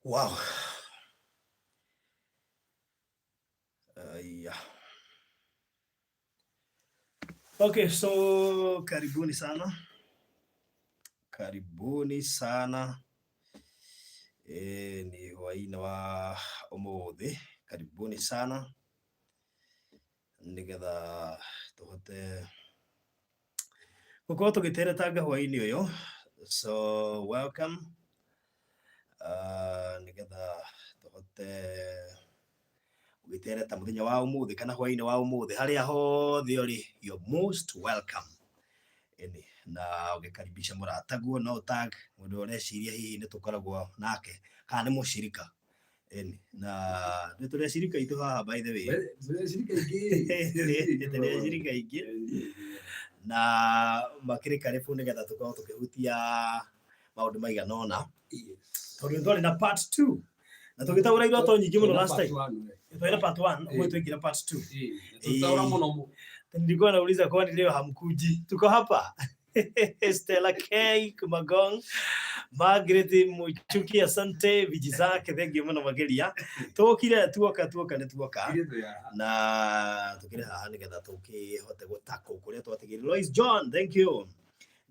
Wow. Yeah. Okay, so karibuni sana. Karibuni sana. Ni hwainĩ wa ũmũthĩ. Karibuni sana. Nĩgetha tũhote gũkorwo tũgĩteretanga hwainĩ ũyũ. So welcome. Nĩgetha tũhote gũgĩtereta mũthenya wa ũmũthĩ kana hwainĩ wa ũmũthĩ harĩa hothe ũrĩ, you're most welcome. Na ũgĩkaribisha mũrataguo no tag mũndũ ũreciria hihi nĩ tũkoragwo nake kana nĩ mũcirika. Na nĩ tũrĩ acirika itũ haha by the way. Tũrĩ acirika ingĩ na makĩrĩ karibu nĩgetha tũkorwo tũkĩhutia maũndũ maigana ũna. Tondũ nĩ twarĩ na part 2 na tũgĩtaũra iroto nyingĩ mũno last time. Twaira part 1 ũmwe twekira part 2. Tutaura muno. Nilikuwa nauliza kwani leo hamkuji? Tuko hapa. Stella K Kumagong, Margaret Muchuki, asante Vijizake, thank you muno mageria. Tokire tuoka na tukire haha nigetha tukihote gutako kuria twatigire. Lois John, thank you.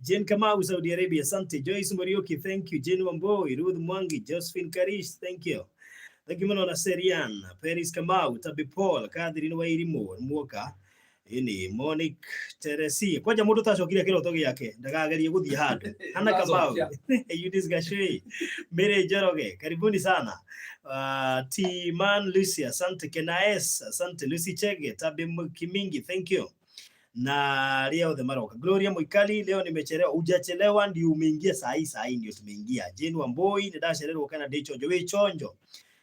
Jane Kamau, Saudi Arabia, asante. Joyce Morioki, thank you. Jane Wamboi, Ruth Mwangi, Josephine Karish, thank you. Thank you muno na Serian, Paris Kamau, Tabi Paul, Catherine Wairimo, Mwoka. Ini Monique Teresi kwaja mundu tacokire kiroto giake ndagagerie guthie handu hana Kamau Eunice Gashwe Mire Njoroge karibuni sana. T-Man Lucy, asante. Kenaes, asante. Lucy Chege, Tabi Kimingi, thank you. Na leo the Maroka Gloria Mwikali, leo nimechelewa. Hujachelewa, ndio umeingia saa hii ndio tumeingia. Jane Wamboi ndachelelwa kana ndichonjo we chonjo.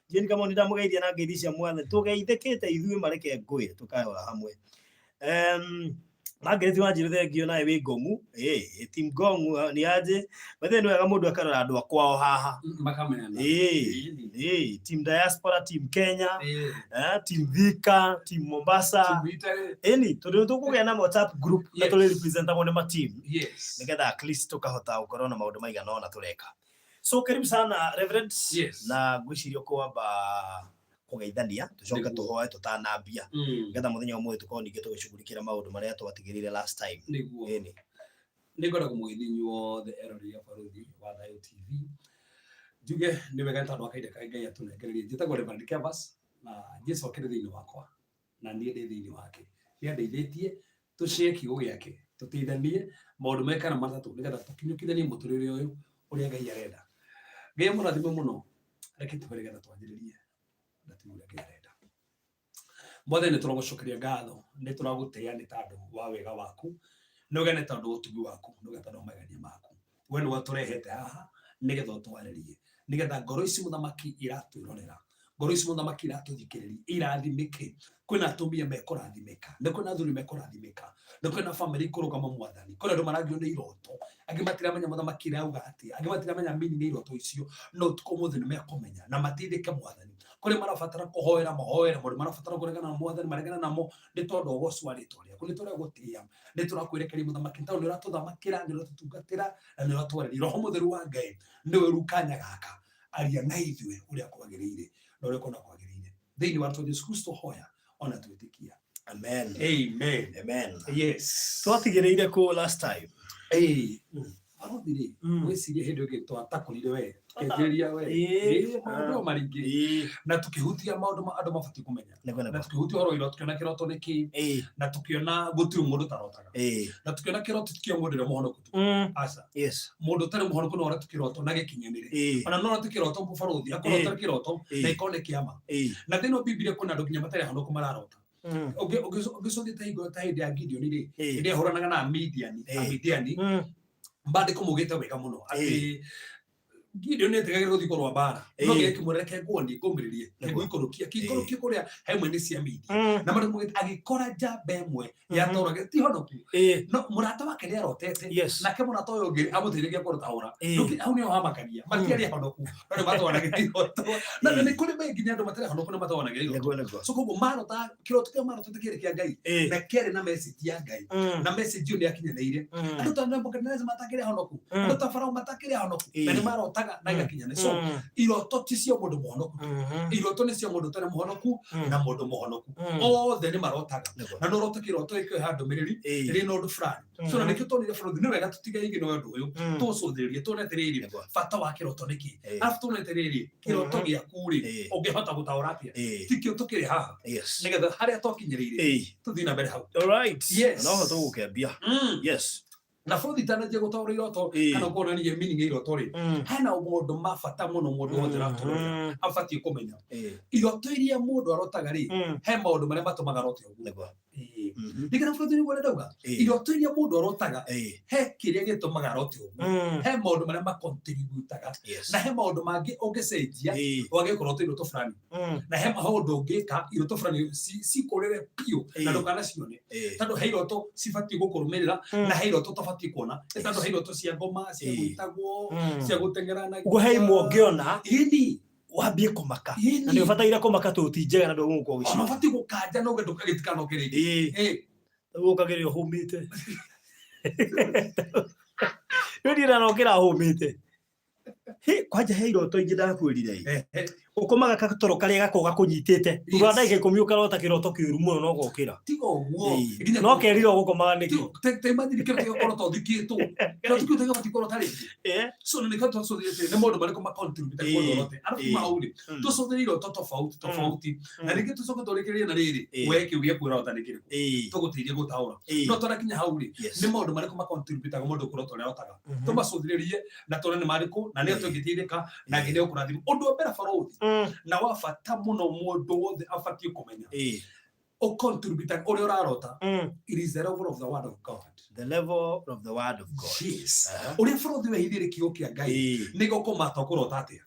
Jane kama ndamugeithia na ngeithia mwana tugeithekete ithuĩ mareke ngũĩ tukahora hamwe. Margaret Wanjiru, thengio nawe wĩ Ngong'u. Team Ngong'u ni aje? Bathe nĩ wega mũndũ akarora andũ akwao haha Makamenya. Team Diaspora, Team Kenya, Team Thika, Team Mombasa. Tondũ tũkũgĩa na WhatsApp group na tũrĩ representagwo nĩ ma team. Nĩgetha at least tũkahota gũkorwo na maũndũ maigana ona tũreka. So karibu sana Reverend. Na ngwĩciria kwamba kugeithania tucoke tuhoe tutanambia ngetha muthenya umwe tukorwo ningĩ tũgĩcugurikĩra maũndũ marĩa twatigĩrĩire last time. Nĩngwenda kũmũgeithia wothe eroreri a Baruthi wa Thayũ TV. Njuge nĩ wega tondũ akaide ka Ngai atũnengererie. Njĩtagwo Reverend Kevas na Jesũ akĩrĩ thĩinĩ wakwa na niĩ ndĩ thĩinĩ wake. Nĩ andeithĩtie tũcie kiugo gĩake tũteithanie maũndũ mekana matatũ nĩgetha tũkinyũkithanie mũtũrĩre ũyũ ũrĩa Ngai arenda. Ngai mũrathime mũno. Reke tũbere getha twanjĩrĩrie. Mothe nĩ tũragũcokeria ngatho, nĩ tũragũtĩĩa nĩ tondũ wa wega waku, nĩ ũgene tondũ ũtugi waku, nĩ ũgene tondũ magania maku. We nĩ watũrehete haha nĩgetha ũtwarĩrie, nĩgetha ngoro ici mũthamaki iratwĩrorera, ngoro ici mũthamaki iratũthikĩrĩria, irathimĩke. Kwĩna atumia mekũrathimĩka, nĩ kwĩna athuri mekũrathimĩka, nĩ kwĩna bamĩrĩ ikũrũgama Mwathani, kwĩna andũ maragio nĩ iroto, angĩ matiramenya mũthamaki irauga atĩa, angĩ matiramenya meaning nĩ iroto icio, no ũtukũ ũmũthĩ nĩ mekũmenya na mateithĩke Mwathani. Kũrĩ marabatara kũhoera mahoere, mũndũ marabatara kũregana na Mwathani maregana namo nĩ tondũ ũgocwa rĩtwa rĩaku, nĩ tũragũtĩĩa, nĩ tũrakwĩrekeria mũthamaki tondũ nĩ ũratũthamakĩra, nĩ ũratũtungatĩra na nĩ ũratwarĩria. Roho Mũtheru wa Ngai nĩwe rĩu kanya gaka aria na ithuĩ ũrĩa kwagĩrĩire na ũrĩa kwenda kwagĩrĩire thĩinĩ wa Jesũ Kristo hoya ona twĩtĩkia. Amen. Amen. Yes. Twatigĩrĩire kũ last time? Arothire wĩcirie hĩndĩ ĩngĩ twatakũrire we kĩanjĩrĩria we maũndũ maringĩ na tũkĩhutia maũndũ andũ mabatiĩ kũmenya na tũkĩhutia ũhoro wa tũkĩona kĩroto nĩ kĩĩ na tũkĩona gũtirĩ mũndũ tarotaga na tũkĩona kĩroto tikio mũndũ ũrĩa mũhonoku tu aca mũndũ ũtarĩ mũhonoku no ũrĩa tũkĩroto na gĩkinyanĩre ona no tũkĩroto mũbarũthi akorwo ũtarĩ kĩroto na ikone kĩama na thĩinĩ wa Biblia kwĩna andũ nginya matarĩ ahonoku mararota. Ũngĩcũthĩte hingo ta hĩndĩ ya Gideon rĩ hĩndĩ ahũranaga na Midiani mbandĩko mugĩte wega mũno atĩ Gideon nĩ etegagĩra gũthiĩ kũrũa mbara no gĩkĩmũreke nguoni ngũmĩrĩrie kĩikũrũkia kũrĩa haimwe nĩ cia Midia na marĩ mugĩte agĩkora njamba ĩmwe yatoraga ti honoku no mũrata wake nĩ arotete nake mũrata ũyũ ũngĩ amũteithagia kũrũtahũra hau nĩho hamakania matiarĩ honoku no nĩ matwaranaga iroto na nĩ kũrĩ maingĩ nginya andũ matarĩ honoku nĩ matwaranaga iroto. So koguo marota kĩroto kĩu marotete kĩrĩ kĩa Ngai na kĩarĩ na message ya Ngai na message ĩyo nĩ yakinyanĩire andũ ta Nebukadneza matakĩrĩ honoku andũ ta Farao matakĩrĩ honoku na nĩ marota irotaga na igakinya. So iroto ti cia mundu muhonoku, iroto ni cia mundu tare muhonoku na mundu muhonoku, othe ni marotaga. Na no roto kiroto ikyo handu miriri ri no ndu fulani. So na nikyo tonire bũrũri ni wega tutigaige no ndu uyu tucũthĩrĩrie tunetirĩrie bata wa kiroto niki, arabu tunetirĩrie kiroto gĩaku ri ũngĩhota gũtaũra atĩa, tikio tukiri haha nigetha haria twakinyĩrĩire tuthii na mbere hau. All right, no hoto gũkĩambia. Yes, na bũrũri itananjia gũtaũra iroto kana kuonania meaning ya iroto ri, hena maũndũ ma bata mũno mũndũ wothe aratũrũra abatiĩ kũmenya. Iroto iria mũndũ arotaga ri, he maũndũ marĩa matũmaga arote ũguo. Ndikana bũrũri ni gwara ndauga iroto iria mũndũ arotaga he kĩrĩa gĩtũmaga arote ũguo, he maũndũ marĩa macontributaga na he maũndũ mangĩ ũngĩcenjia wagĩkorwo ũtĩ iroto fulani, na he maũndũ ũngĩka iroto fulani cikũrĩre piũ na ndũkanacione, tondũ he iroto cibatiĩ gũkũrũmĩrĩra na he iroto ũtabatiĩ kuona, tondũ he iroto cia ngoma, cia gwĩtagwo, cia gũteng'erana, ũguo he imwe ũngĩona wambie kũmaka na nĩ ũbataire kũmaka tũti njega na ndũgũkwo gĩcigo, ona ũbatiĩ gũkanja no gĩtikana ũkĩrĩngĩ ũgũkagĩrĩra ũhũmĩte nĩ ndĩrana ũkĩra ũhũmĩte. Kwanja he iroto ingĩ ndakwĩrire ũkomaga katoro karĩa gakoragwo gakũnyitĩte thutha wa ndagĩka 10 ũkarota kĩroto kĩũru mũno no gũkĩra, tiga ũguo no kerira ũgũkomaga nĩkĩ temathirikĩra gĩkorwo thithikĩtwo kĩroto kĩu tĩgabatiĩ korwo tarĩngĩ. So nĩkĩo tũcũthĩrĩtie nĩ maũndũ marĩkũ macontribute kũrĩ iroto, arabu maũrĩ tũcũthĩrĩrie iroto tofauti na rĩngĩ tũcoke tũrĩkĩrĩrie na rĩrĩ we kĩu gĩaku ũrahota nĩ kĩrĩkũ tũgũteithie gũtaũra no tũrakinya hau rĩ nĩ maũndũ marĩkũ macontributaga mũndũ kũrota ũrĩa arotaga, tũmacũthĩrĩrie na tũrone nĩ marĩkũ na nĩo tũngĩteithĩka na nginya ũkũrathima. Ũndũ wa mbere bũrũri na wa bata mũno mũndũ wothe abatiĩ kũmenya ũcontributaga ũrĩa ũrarota, it is the level of the word of God. The level of the word of God. Yes. Ũrĩa bũrũri wehithĩire kiugo kĩa Ngai nĩguo kũmata ũkũrota atĩa.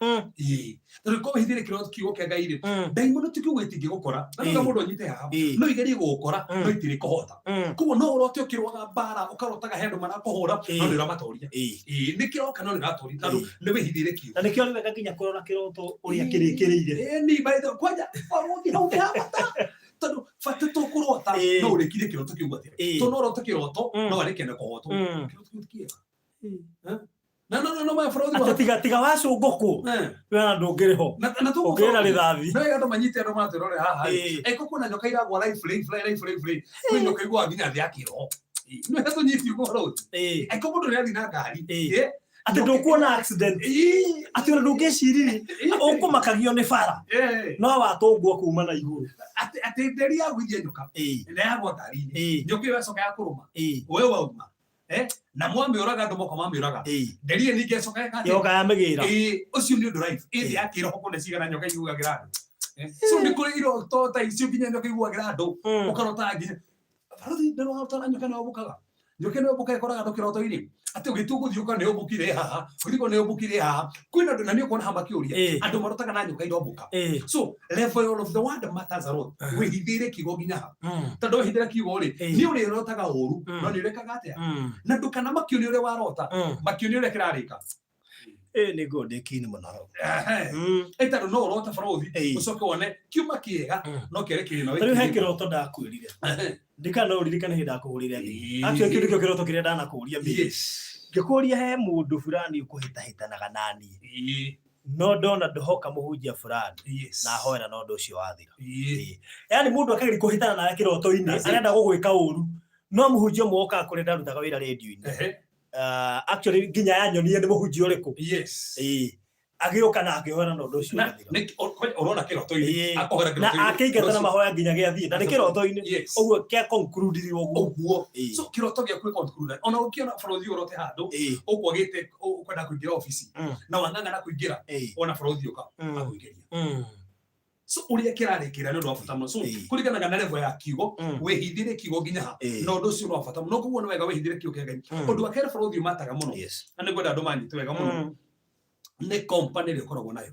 Tondũ ko wehithĩire kiugo kĩa Ngai rĩ ndaimono ti kiugo itingĩgũkora na nĩguo mũndũ anyite haha no igerie gũgũkora no itirĩ kũhota. Koguo no ũrote ũkĩrũaga mbara ũkarotaga he andũ marakũhũra no nĩ ũramatũria. Nĩ kĩroka no nĩ ratũria tondũ nĩ wehithĩire kiugo. Na nĩkĩo nĩ wega nginya kũrora kĩroto ũrĩa kĩrĩkĩrĩire. Ni baitha kwanja ũgũthiĩ hau kĩhabata tondũ bata tũkũrota no ũrĩkire kĩroto kĩu atĩa to no ũrote kĩroto no arĩkene kũhotwo kĩroto kĩu kĩega no ma bũrũri tiga wacũngũkũ wena ndũngĩrĩho ũngĩrĩra rĩthathi no andũ manyite andũ matũrore haha eko kuna nyoka iragwa life kwĩ nyoka igwa nginya thĩ ya kĩroho no tũnyiti ũguo eko mũndũ nĩ athi na ngari atĩ ndũkuona accident atĩ ona ndũngĩciriri ũkũmakagio nĩ bara no watũngwo kuma na igũrũ atĩ nderi yagũithia nyoka na yagwa ngari-inĩ nyoka ĩyo yacoka ya kũrũma we wauma na mwamĩũraga andũ moka mamĩũraga nderi ĩyo ningĩ yacoka yoka yamĩgĩra ũcio nĩ ũndũ life ĩthĩ ya kĩroho kũne cigana nyoka iguagĩra andũ so nĩ kũrĩ iroto ta icio nginya nyoka iguagĩra andũ ũkarota nginya bũrũri ndĩrona nyoka nĩ wabũkaga nyoka nĩ wabũka ĩkoraga andũ kĩroto-inĩ atĩ ũgĩtua gũthiũka nĩ ũmbũkire haha gũthiko nĩ ũmbũkire haha kwĩna andũ na nĩ ũkuona hamba kĩũria andũ marotaga na nyoka irombũka. So level of the word matters a lot. Wĩhithĩire kiugo nginya ha tondũ wĩhithĩire kiugo rĩ nĩ ũrĩrotaga ũru no nĩ ũrekaga atĩa na ndũkana makĩũria ũrĩa warota makĩũria ũrĩa kĩrarĩka nĩ ngondeki-inĩ mũno tondũ no ũrota bũrũri ũcoke wone kiuma kĩega no kĩarĩ kĩrĩ rĩu he kĩroto ndakwĩrire ndikana ũririkane hĩndĩ ndakũhũrĩre thimũ actually kĩu nĩkĩo kĩroto kĩrĩa ndanakũria ngĩkũria he mũndũ fulani ũkũhĩtahĩtanaga naniĩ no ndona ndũhoka mũhunjia fulani na hoera na ũndũ ũcio wathira. Yani mũndũ akageria kũhĩtana nawe kĩroto-inĩ arenda gũgwĩka ũru no mũhunjia ũmwe okaga kũrĩa ndarutaga wĩra radio-inĩ actually nginya yanyonie nĩ mũhunjia ũrĩkũ agĩũka na akĩhoera na ũndũ ũcio ũrona kĩroto-inĩ akũhoera na akĩingata na mahoya nginya gĩathiĩ na nĩ kĩroto-inĩ ũguo kĩa conclude ũguo so kĩroto gĩaku conclude ona ũkĩona bũrũri ũrote handũ ũkwagĩte ũkwenda kũingĩra ofici na wang'ang'ana kũingĩra ona bũrũri ũka akũingĩria. So ũrĩa kĩrarĩkĩra nĩ ũndũ wa bata mũno so kũringanaga na level ya kiugo wĩhithĩire kiugo nginya ha na ũndũ ũcio nĩ wa bata mũno koguo nĩ wega wĩhithĩire kiugo kĩa Ngai. Ũndũ wa kerĩ bũrũri ũmataga mũno na nĩ ngwenda andũ manyite wega mũno nĩ company ĩrĩa ũkoragwo nayo.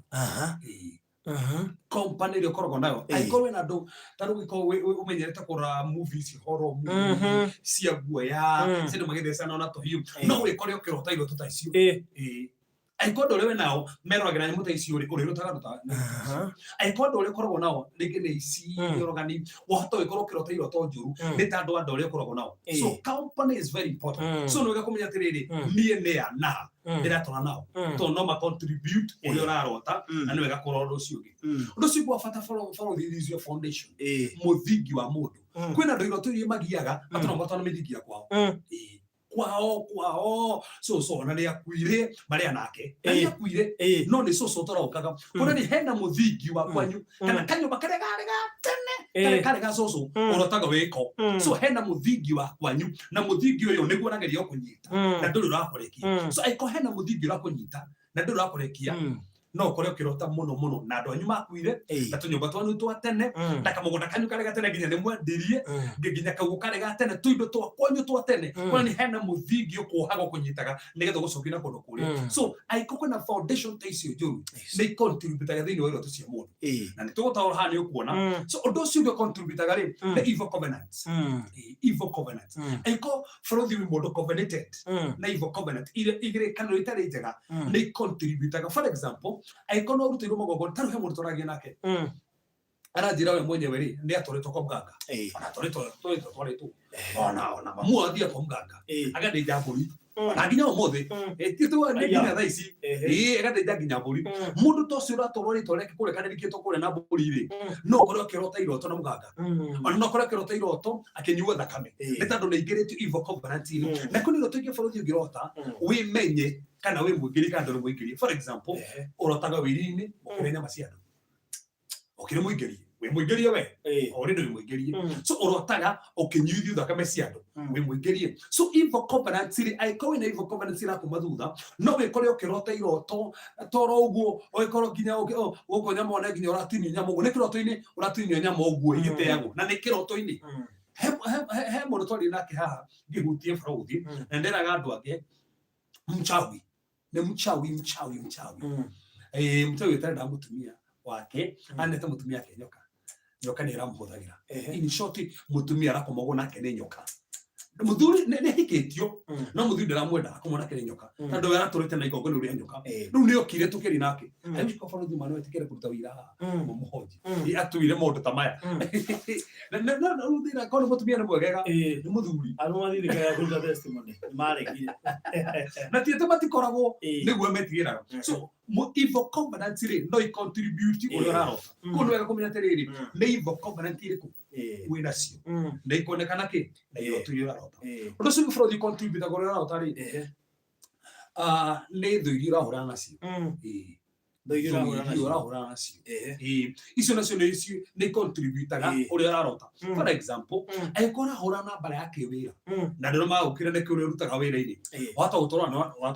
Company ĩrĩa ũkoragwo nayo angĩkorwo wĩna andũ ta rĩu ũngĩkorwo ũmenyerete kũrora movies horror movie cia guoya cindũ magĩthecana na tũhiũ no wĩkore ũkĩrota iroto ta icio angĩkorwo andũ ũrĩa wĩ nao meroragĩra nyamũ ta icio ũrĩrotaga andũ ta angĩkorwo andũ ũrĩa ũkoragwo nao rĩngĩ nĩ ici orogani wahota gũkorwo ũkĩrota iroto njũru nĩ ta andũ ũrĩa ũkoragwo nao. So company is very important. So nĩ wega kũmenya atĩrĩrĩ niĩ nĩa na ndiratona nao to no ma contribute uria urarota na ni wega kurora ucio ungi undu ucio gwa bata follow the foundation muthingi wa mundu kwina ndo iroto iria magiaga atona mithingia kwao kwao so na ni akuire maria nake ni akuire no ni so torokaga kuna ni hena muthingi wa kwanyu kana kanyumba karega tene karega so urotaga wiko so hena muthingi wa kwanyu na muthingi uyo niguo nageria kunyita na nduri urakorekia so aiko hena muthingi urakunyita na nduri urakorekia no kore ukirota muno na andu anyu makuire na tunyumba twanu twa tene na kamugunda kanyu karega tene nginya nimwendirie nginya kagu karega tene tuindo twa kwanyu twa tene kuna ni hena muthingi ukuhaga kunyitaga nigetha gucokina kundu kuria so aiko kuna foundation taicio njuru ni contribute thini wa iroto cia mundu na ni tugutaura hani ukuona so undu ucio ndio contribute ri the evil covenants aiko for the mundu covenanted na evil covenant igire kanuni itari njega ni contribute for example aiko no rutiro mogogo taru he mundu toragia nake aranjira we mwenyewe ri ni atoretwo kwa mganga ona toretwo ona mamu athia kwa mganga agadeja mburi na nginya umuthi titu ni nginya thaa ici agadeja nginya mburi mundu to cio ratorwo ri toreke kure kana rikito kure na mburi ri no kore kirota iroto na mganga ona no kore kirota iroto akinyua thakame ni tandu ni ingirite evil covenant na kuni iroto ingi borothi ngirota we menye kana we mwingiri kana ndo mwingiri for example urotaga wirini ukirenya maciano ukire mwingiri we mwingiri we already ni mwingiri so urotaga ukinyuithio thakame ciando we mwingiri so evil covenant ri aiko ina evil covenant ri akumathutha no we kore ukirota iroto toro uguo oikoro ginya uguo nyama ona ginya uratini nyama uguo nikiroto-ini uratini nyama uguo igiteago na nikiroto-ini he mundu twari nake haha ngihutie frauthi na nderaga andu ake mchawi ni mchawi mchawi utari mutumia wake anete mutumia ke nyoka ni ramuhuthagira in short mutumia arakomogwo nake ni nyoka muthuri ni hiketio no muthuri ndaramwenda akomona ke nyoka tandu wera turite na igongo ni uria nyoka riu ni okire tukiri nake ayuko borothi mano etikere kuruta wira muhoji atuire maundu ta maya na uthira kono mutumia ni mwegega ni muthuri arumathirikaga kuruta testimony maregire na tieto batikoragwo niguo metigiraga so evil covenant ri no contribute uria urarota kono wega kumenya tiriri ni evil covenant iriku wina cio na ikonekana ki na iroto iria urarota undu cio borothi contribute uria urarota ri ni thu iria urahura nacio urahura nacio icio nacio ni contributaga uria urarota for example aikora hura na bara ya kiwira na ndio magukire ne kiwira rutaga wira-ini wata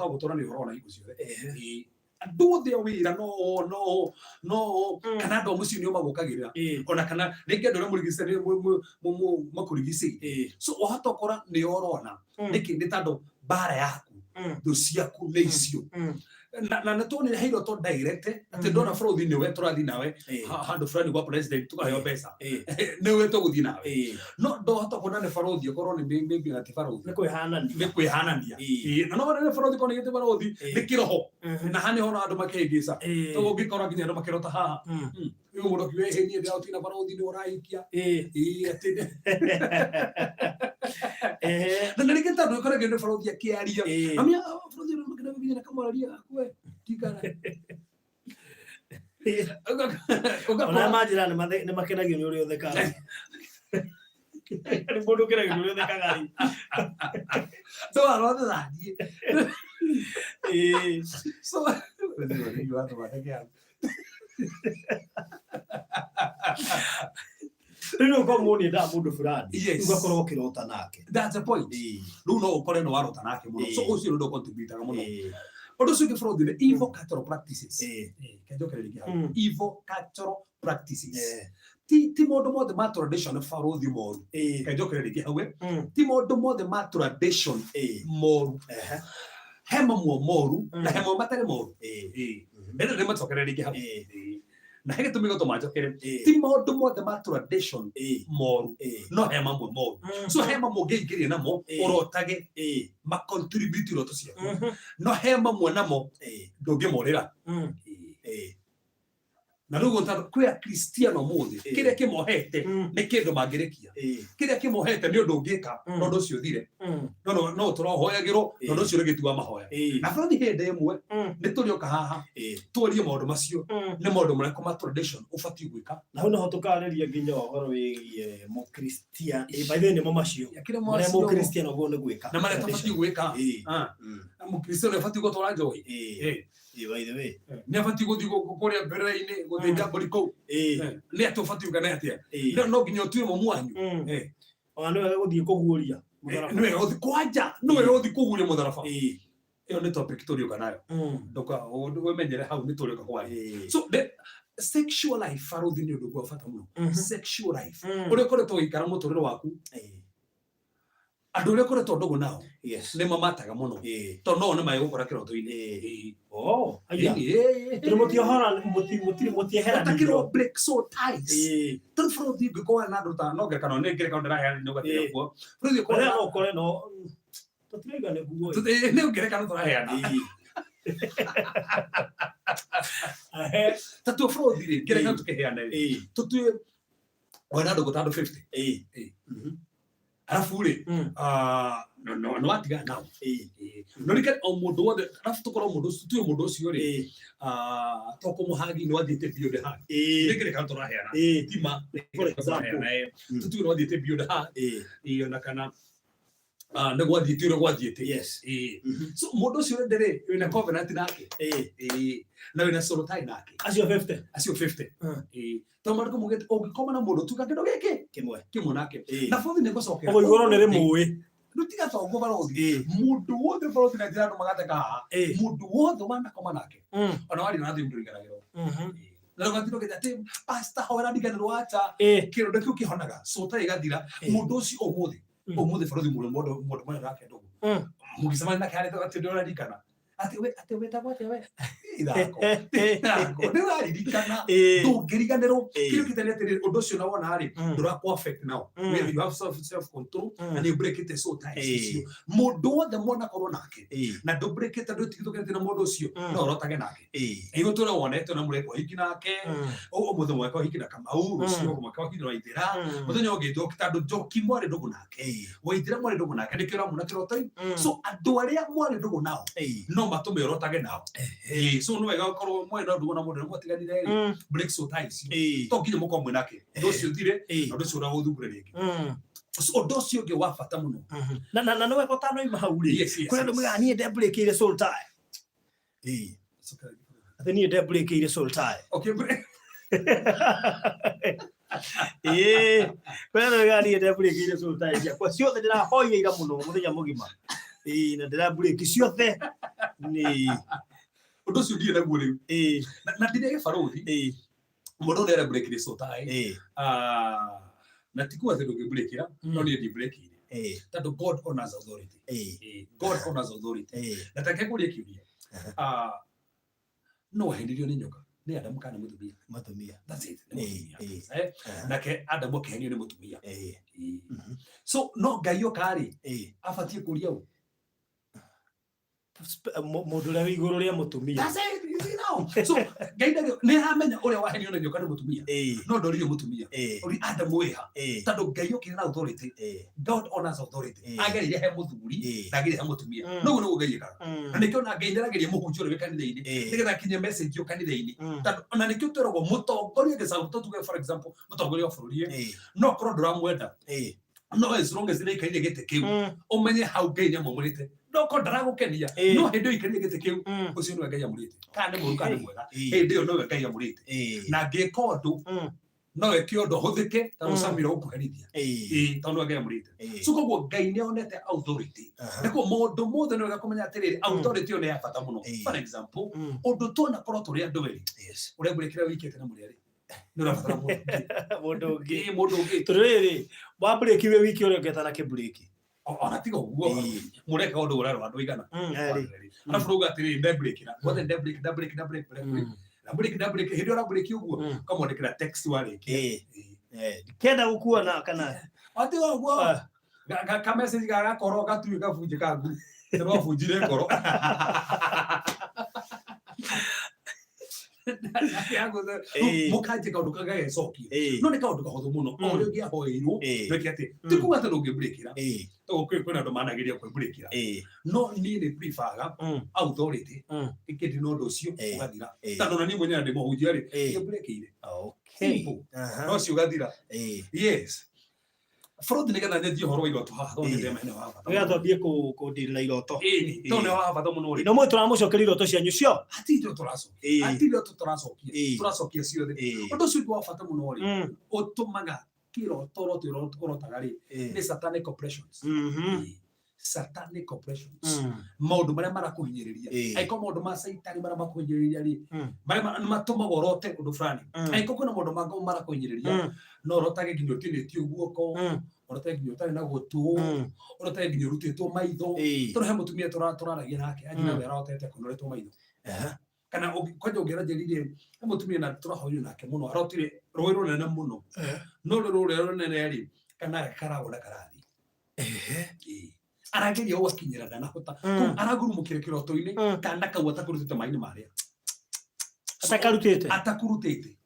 gutora ni urona igu ciothe do the wira no kana ndo mucio ni magukagirira ona kana ninge ndo murigicire makurigicire so wata ukora ni urona niki ni tando bara yaku ndo ciaku ni icio na natone hairo to direct ati ndona frauthi ni we turathi nawe handu fulani kwa president tukayo pesa ni we tuguthi nawe no ndo hata kona ne frauthi okoro ni maybe ati frauthi ni kwihanania na no ne frauthi kona gite frauthi ni kiroho na hani hona andu makegisa to ngikora ginya andu makirota haha uyu mundu kiwe heni ndio tina frauthi ni uraikia ati na nikita ndo kora gende frauthi akiaria amia frauthi ndo kina bibi kama alia kwe tikana ona majirani ni makenagio ni uri uthekaga ni mundu kenagio ni uri uthekaga ri so arothe thani so ni watu watekia Rino kwa mwoni nda mundu fulani ugakorwo ukirota nake that's the point riu no ukore no warota nake muno so ucio ndo contribute muno undu ucio fraud the evil cultural practices kenjo kereligia evil cultural practices ti modo mo the tradition farothi moru kenjo kereligia hawe ti modo mo the tradition moru hema moru na hema matare moru mbele de matsokereligia hawe na hege tumigo to majokere ti modo mo the tradition moru no hema moru so hema mo gengiri namo orotage ma contribute roto cia no hema mo namo ndoge morera na rugo ta kwa Cristiano mothe kire kimohete ni kindu mangirekia kire kimohete ni undu ngika no ndu cio thire no turohoyagirwo no ndu cio rigitua mahoya na bũrũri hĩndĩ ĩmwe ni turioka haha tuorie maundu macio ni maundu marĩkũ ma tradition ubatie gwika na no tukariria nginya uhoro wigie mukristian by the name macio maria mukristiano go ni gwika na maria tubatie gwika mukristiano ubatie gutwara njohi by the way ni abatie guthii kuria mbere-ini guthinga mbũri kũu ni atubatie ugana atia no nginya utue mumwanyu ona no guthii kuguria no guthii kwanja no guthii kuguria mutharaba iyo ni topic turioka nayo ndoka wemenyere hau ni turioka kwa so the sexual life faruthi ni undu gwa bata muno sexual life uri koretwo ikara muturire waku andu uri koretwo ndogo nao ni mamataga muno to no ni maigukora kiroto-ini aya trimotio hora mutiri hera takiro break so ties to faruthi ngiko na andu ta no ngekano ni ngireka ndirahe ni ugatira kuo faruthi ko no kore no tutirega ne guo ni ngireka no turaheana tatu faruthi ri ngireka tukiheana tutue wana ndogo tando 50 arafu ri no atiga nao no rika o mundu wothe arafu tukoro mundu tu mundu ucio ri toko muhagi no athiete bio de ha ngire kan turaheana tima for example tutu no athiete bio de ha iyo na kana na gwathiete ro gwathiete yes so mundu ucio ndere wina covenant nake na wina solo tie nake acio 50 to mariko mugete ogikoma na mundu tuka kindo giki kimwe nake na fothi ni gocokera ogo igoro ni rimui ndutiga tongo barothi mundu wothe barothi na jirano magateka mundu wothe wana koma nake ona wali na thimbu rigaragiro na gatiro gete pasta hora diganirwo acha kirondo kiu kihonaga sota igathira mundu ucio umuthi barothi mundu mwana nake ndogo mugisema na kare to atindora dikana ati we tabate we idako ni wali dikana ndungiriganirwo kiru kitenete undu ucio na wona hari nduraku affect now you have self control and you break it so ties mundu wothe mwana korwo nake na ndu break it ndu tigithukete na mundu ucio no rotage nake igo tura wonete na mureko hiki nake o muthe mweko hiki na Kamau ucio mweko hiki na Ithira muthenya ungitwo kitandu Njoki mwari ndugu nake Waithira mwari ndugu nake ndikira muna kirotoi so andu aria mwari ndugu nao no matume rotage nao so no wega korwo mwenda ndugu na mundu mwatiganire break so ties to nginya mukomwe nake ndu ucio thire na ndu ucio uraguthumbure ringi so ndu ucio ngi wa bata muno na no wega tano ima hauri kwa ndu mega ni break ile soul tie ati ni break ile soul tie okay kwa ndu mega ni break ile soul tie kwa ciothe ndirahoya ira muno muthenya mugima na ndira break ciothe ni undu ucio ndire naguo riu na ndire barothi mundu ndire break ile soul tie na tikuwa zendu ngebreakira no ni breakire tatu God honors authority God honors authority nataka kuria kiuria no hendirio ni nyoka ni Adamu kana mutumia that's it nake Adamu kehenio ni mutumia so no gayo kari afatie kuria u mundu ria iguru ria mutumia that's it so gaida ni amenya uria wahenio ni nyoka ni mutumia no ndori mutumia uri Adamu weha tando gayo kina authority God honors authority agerire he muthuri ndagire he mutumia no no gayika na nikio na gaindirageria muhunjio ri kanitha-ini nigetha kinye message yo kanitha-ini tando ona nikio tweragwo mutongoria gicauto tuge for example mutongoria wa bururi no korwo nduramwenda no as long as they kaire gete kiu umenye how gaine mumurite ndoko ndaragukenia no hindu ikenia gete kiu ucio ni Ngai amurite kana ni muruka ni mwega hindi yo no Ngai amurite na ngikondu no ekiondo huthike tano samira ukuherithia tano Ngai amurite so koguo Ngai ni onete authority ndiko mundu mothe no gakumenya atiriri authority one ya bata muno for example undu tona korwo turi andu eri uria ngurekira wikete na muri eri ni urabatara mundu ungi turiri wa break we wiki uria ngetana ki break ona tiga uguo mureka undu urarwa andu igana arafu ruga atiri ndebreakira wothe ndebreak na break hindi ora break uguo kama ndikira text wale kenda gukua na kana ati uguo ka message ga koro gatuika gabunje kangu no bunjire koro mukaje kaundu kagagecokia no nä kaundu kahotho muno o rä å ngä ahoeirwo reke atä tä kuga atä ndå ngä mbräkä kwä na andå managä ria kwä mbräkä no niä nä bribaga authority ä kä ndä na å ndå å cio å gathira tandå na niä mwenye ndä mohunjia rä nä mbräkä ire no cio gathira yes Fraud nä getha nyenjie horo wa iroto haha tondå ndä mene wa bata nä twambie kå ndä na iroto tondå nä wa bata må no rä no mwä tå ramå cokeria iroto cianyu cio hatirä tå tåracokia ciothe å ndå å cio wa bata må no rä å tå maga kä roto å rotaga rä nä satanic oppressions satanic oppressions maundu maria marakå hinyä rä ria aiko maundu ma saitani maria makå hinyä rä ria rä maria matå maga å rote å ndå fulani aiko kwä na maundu mangä marakå hinyä rä ria no rotage nginya å tä tie guoko orotage nginya å tarä na gå tå orotage nginya å rutä two maitho tondå he må tumia tå raragia nake anyina we arotete kå noretwo maitho kana kwanja å ngä ranjärire he må tumia na tå rahorio nake må no arotire rå ä rå nene må no no rå rå rä rå nene rä kana karagå na karathi arageria å gakinyä ra ndanahota aragurå må kä re kä roto-inä kana kau atakå rutä te maä-inä marä a atakå rutä te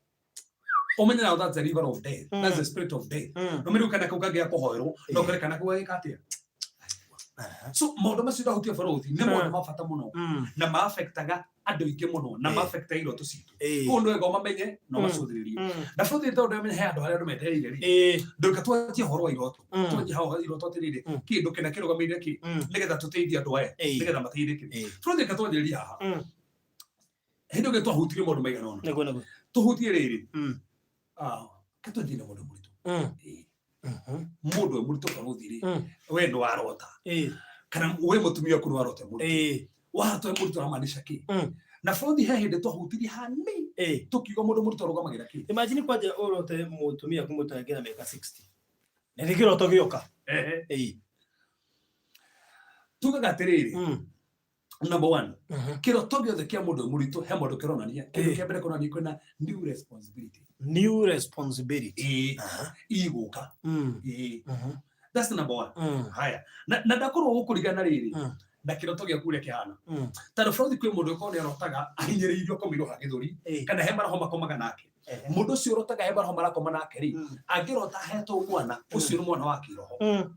Omenye now that's the river of death. That's the spirit of death. No me kana kau kagea kuhoerwo no kare kana kau gekatia. So maundu macio ndahutia barothi nĩ maundu ma bata mũno na ma affectaga andũ aingĩ mũno na ma affecta iroto citũ. Ũndũ wega mamenye no macũthĩrĩrie. Na bũthi tondũ amenye he andũ arĩa andũ metereire rĩ. Ndũka twanjie ũhoro wa iroto. Twanjie haha iroto atĩrĩrĩ kĩndũ kĩna kĩrũgamĩrĩire kĩ nĩgetha tũteithie andũ aya nĩgetha mateithĩke. Bũthi katwanjĩrĩria haha. Hĩndĩ ĩngĩ twahutirie maũndũ maigana ũna. Tũhutie rĩrĩ. Katwanjie na maũndũ mũritũ. Mundu mũritũ karuthiri we ndo warota kana we mutumia kuru warota mũritũ warota mũritũ ramaanisha ki na bũthi he hĩndĩ twahutirie hani tukiuga mũndũ mũritũ arũgamagĩra ki imagine kwanja ũrote mutumia kumũtangĩra mĩaka 60 na nĩ kĩroto gĩoka tugaga atĩrĩrĩ number 1 kĩroto gĩothe kĩa mũndũ mũritũ he mũndũ kĩronania kĩndũ kĩa mbere kĩronania kwĩna new responsibility igũka that's number 1 haya na ndakorwo gũkũringana rĩrĩ na kĩroto gĩaku ũrĩa kĩhana tondũ bũrũri kwĩ mũndũ ũkorwo nĩ arotaga ahinyĩrĩirio komirwo gĩthũri kana he maroho makomaga nake mũndũ ũcio ũrotaga he maroho marakoma nake rĩ angĩrota hetwo mwana ũcio nĩ mwana wa kĩroho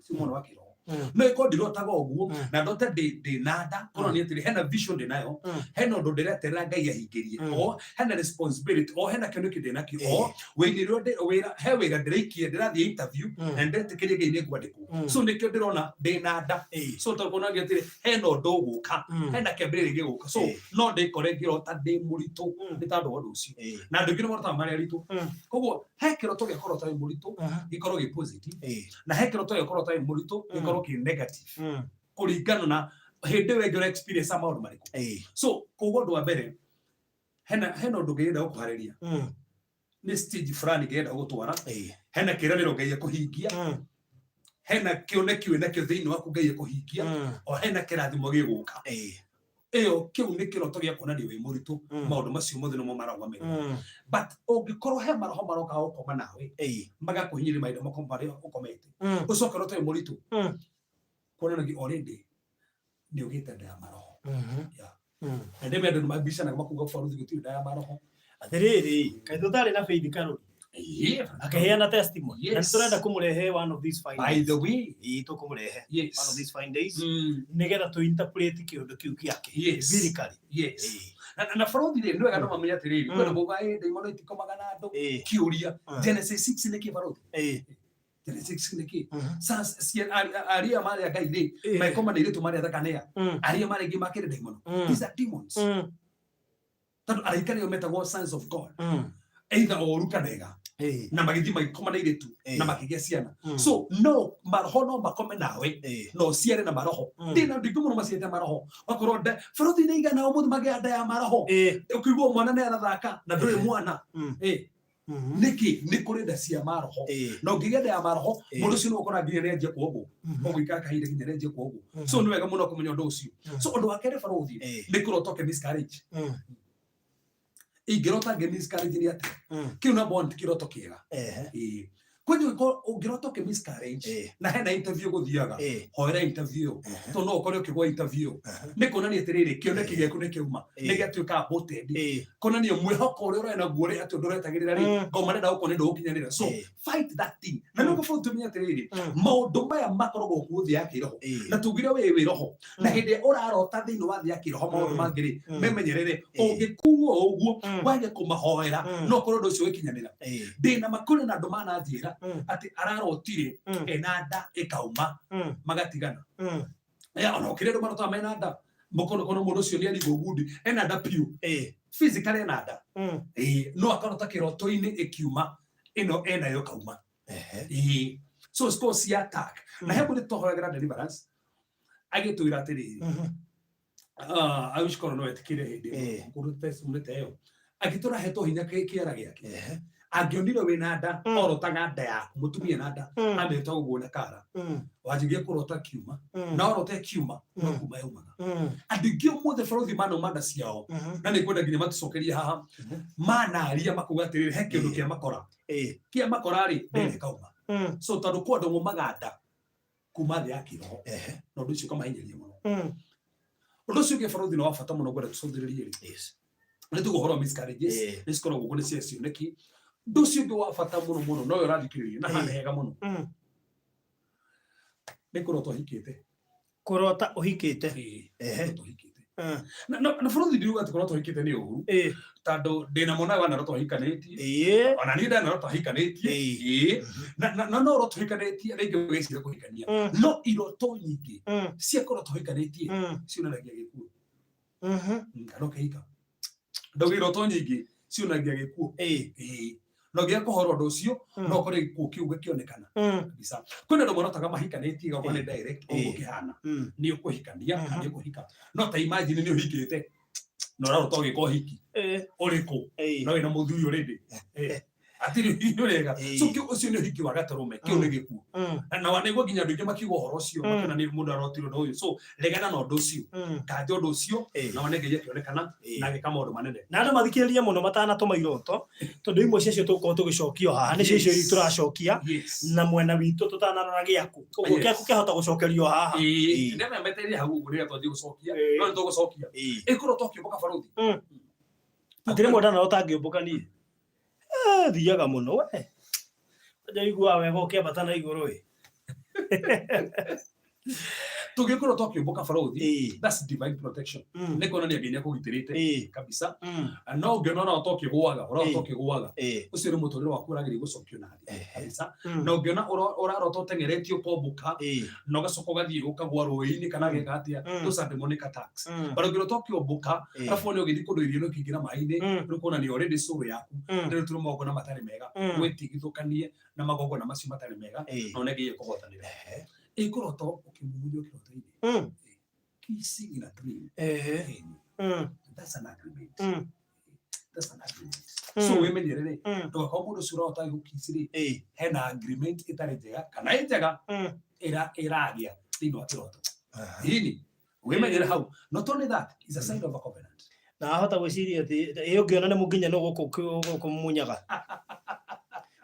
si mwana wa kĩroho no iko ndirotaga ũguo na ndote ndĩ nanda kuronania atĩrĩ hena vision ndĩnayo hena ũndũ ndĩreterera Ngai ahingĩrie o hena responsibility o hena kĩndũ kĩndĩ nakĩo o wĩigĩrĩrwo wĩra he wĩra ndĩraikia ndĩrathiĩ interview na ndĩretĩkĩria Ngai nĩ ngwandĩkwo so nĩkĩo ndĩrona ndĩ nanda so tũkuonagia atĩrĩ hena ũndũ ũgũka hena kĩambĩrĩria gĩgũka so no ndĩkore ngĩrota ndĩ mũritũ nĩ tondũ wa ũndũ ũcio na andũ aingĩ nĩ marotaga marĩ aritũ koguo he kĩroto gĩakorwo tarĩ mũritũ gĩkorwo gĩ positive na he kĩroto gĩakorwo tarĩ mũritũ gĩkorwo kĩ negative kũringana na hĩndĩ ĩyo ĩngĩ experience maũndũ marĩkũ so koguo ũndũ wa mbere hena ũndũ ngĩenda gũkũharĩria nĩ stage fulani ngĩenda gũtwara hena kĩĩranĩro Ngai ekũhingia hena kĩoneki nakĩo thĩinĩ waku Ngai ekũhingia o hena kĩrathimo gĩgũka ĩyo kĩu nĩ kĩroto gĩa kuonania wĩ mũritũ maũndũ macio mothe nĩmo maraugamĩrĩra but ũngĩkorwo he maroho maroka gũkoma nawe magakũhinyĩrĩria mahinda makoma marĩa ũkomete ũcoke ũrote wĩ mũritũ kuonanagia already nĩ ũgĩte nda ya maroho na ndĩmwe andũ nĩmambicanaga makuga bũrũri gũtirĩ nda ya maroho atĩrĩrĩ kaĩ tũtarĩ na faith Karũri akaheana testimony na tũrenda kũmũrehe one of these fine by the way tũkũmũrehe one of these fine days nĩgetha tũ interpret kĩũndũ kĩu gĩake biblically na bũrũri rĩ nĩ wega no mamenye atĩrĩrĩ kwĩna mũga ndaimono itikomaga na andũ kĩũria Genesis 6 nĩ kĩ bũrũri Genesis 6 nĩ kĩ sasa aria marĩa Ngai rĩ maikoma nĩ irĩtu marĩa thakania aria marĩa ingĩ makĩrĩ ndaimono these are demons tondũ araika nĩo metagwo sons of God either oru kana ega na magĩthiĩ magĩkoma na irĩtu na makĩgĩa ciana so no maroho no makome nawe no ciare na maroho ndina ndingĩ mũno maciete maroho wakorwo bũrũri-inĩ igana ũmũthĩ magĩa nda ya maroho ũkĩiguo mwana nĩ arathaka na ndũrĩ mwana nĩkĩ nĩ kũrĩ nda cia maroho na ũngĩgĩa nda ya maroho mũndũ ũcio nĩ ũkora nginya nĩ anjia kuombwo ũgũikara kahinda nginya nĩ anjia kuombwo so nĩ wega mũno kũmenya ũndũ ũcio so ũndũ wa kerĩ bũrũri nĩ kũrotoke miscarriage ingĩrota miscarriage nĩ atĩ kĩu na bond kĩroto kĩega kwenye ungirota ke miscarriage na hena interview guthiaga hoera interview to no ukore ukigwa interview niko nani etiriri kioneki giaku ne kiuma ne giatuika aborted kona ni mwihoko uri urena guore ati nduretagirira ri ngoma nenda uko nendo ukinyanira so fight that thing na nuko fu tumia etiriri maundu maya makoragwo kuthi yake roho na tugire we roho na hindi urarota thiini wa thi yake roho maundu mangiri memenyerere ungikuo uguo wage kumahoera no korwo ndu cio ikinyanira ndina makuri na ndumana njira ati ararotire enada ikauma magatigana ya ona ukire ndo marota menada mukono kono mundu cio ni ari gugudi enada piu physically enada no akarota kiroto-ini ikiuma ino enayo kauma so it's called attack na hebu ni tohoragira deliverance agitwira atiri awishkoro no etikire hindi kuruta sumete yo agitora heto hinya kiara giake angionire wina nda orotaga nda yaku mutumia na nda ameta uguo na kara wajigie kurota kiuma na orote kiuma no kuma yumaga andigio mothe borothi mano manda ciao na ni kwenda nginya matucokerie haha mana aria makuga atiriri he kindu kia makora ri ndene kauma so tandu kwa ndo maganda kuma thia kiroho no ndu cio kama hinyeria muno ndu cio ke borothi no wafata muno gwenda tucundiririe ri ni tuguhoro miscarriages ni skoro gukune cio neki ndu cio ndu wafata muno no yorathikiririe na hana hega muno ni kurota hikite kurota uhikite na borothi ndiuga ati kurota uhikite ni uhuru tando ndina mona wana roto hikanitie ona ni ndana roto hikanitie na no roto hikanitie rege wesire kuhikania no iroto nyingi cia kurota hikanitie cionanagia gikuo ngano keika ndogi roto nyingi cionanagia gikuo no gia kuhoro ndo cio no kore gikuo kiuga kionekana kabisa kwenda ndo morotaga mahikanitie ga kone direct ukihana ni ukuhikania kana ukuhika no ta imagine ni uhikite no raro togi ko hiki oriko no ina muthui already atiri hiyo rega so kio ucio ni hiki wa gatarume kio ni gikuo na wanegwa ginya ndu makigo horo cio makana ni mundu arotiro ndo uyu so regana no ndo cio kajo ndo cio na wanege kionekana na gika maundu manene na andu mathikiriria muno matana tuma iroto tondu imwe cio tuko tugicokio haha ni cio turacokia na mwena witu tutanarora giaku koguo giaku kihota gucokerio haha ndeme meteria hau guria twathi gucokia no tugucokia ikoro tokio boka borothi atire mwenda na utangiumbuka ni thiaga muno we ndaigua wega ukiambatana iguru we tugikoro tokimbuka borothi that's divine protection niko nani aginya kugitirite kabisa no ngiona tokigwaga ora tokigwaga ucio ni muturire waku uragiri gucokio na kabisa no ngiona urarota utengeretio kombuka no gacoko gathie ukagwa ruini kana geka atia those are demonic attacks but ngiro tokimbuka arafu ni ugithi kundu irio no kingira maini rukona ni already suru yaku ndio turu mogo na matari mega wetigithukanie na magogo na macio matari mega no negiye kugotanira ikoroto ukimumunya kiroto-ini kissing in a dream that's an agreement that's an agreement so wemenyerere ndugakora mundu ucio urota gukisiri hena agreement itari njega kana njega iragia thini wa kiroto ini wemenyerere hau not only that is a sign of a covenant na hota gwiciria ati iyo ngiona ni muginya no gukumunyaga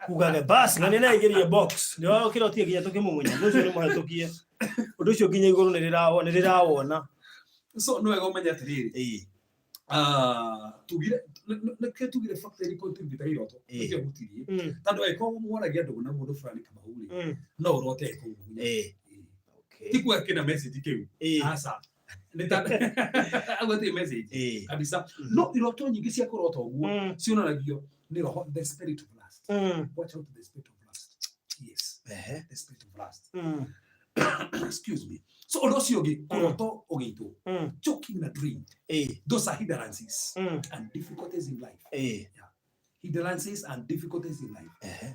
kugage bas na nina igeria box ndio kirotie ginya tukimumunya nducio ni muhetukie undu ucio ginya iguru ni rirawona so no ego umenya atiriri tugire tugire factory contributor iroto ndio gutirie tando eko mwonagia ndugu na mundu fulani kama huli no urote eko mumunya okay tikwa kina message kiu asa nitanda agwete message kabisa no iroto nyingi cia kurota uguo cionanagio ni roho the spirit of lust watch out the spirit of lust yes the spirit of lust excuse me so odocio gi kuroto ogitu choking in a dream those are hindrances and difficulties in life hindrances and difficulties in life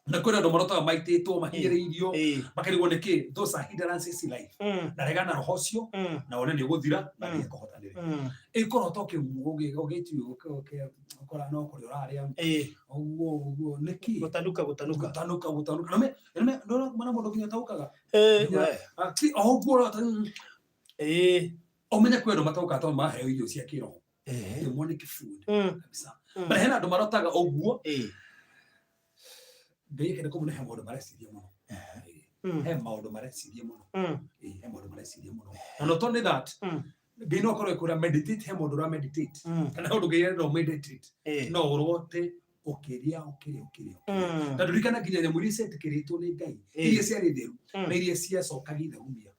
na kwenda ndo marota maititwo mahinyiriirio makarigwo niki those are hindrances in life na regana roho cio na one ni guthira na ni kuhotanire ikoroto ogitio okora no kuri oraria oguo niki gutanuka na me no mana mundu ginya taukaga ati oguo omenya kwendo matauka to maheo irio cia kiroho demonic food kabisa but hena ndo marotaga oguo Ngai kende ko he maundu mareciria muno he maundu mareciria muno he maundu mareciria muno na not only that Ngai no korwo kura meditate he maundu ra meditate kana undu Ngai no meditate no urote ukiria na ndirikana nginya nyamu iria cietikiritwo ni Ngai iria ciarĩ theru na iria ciacokagia ithugumia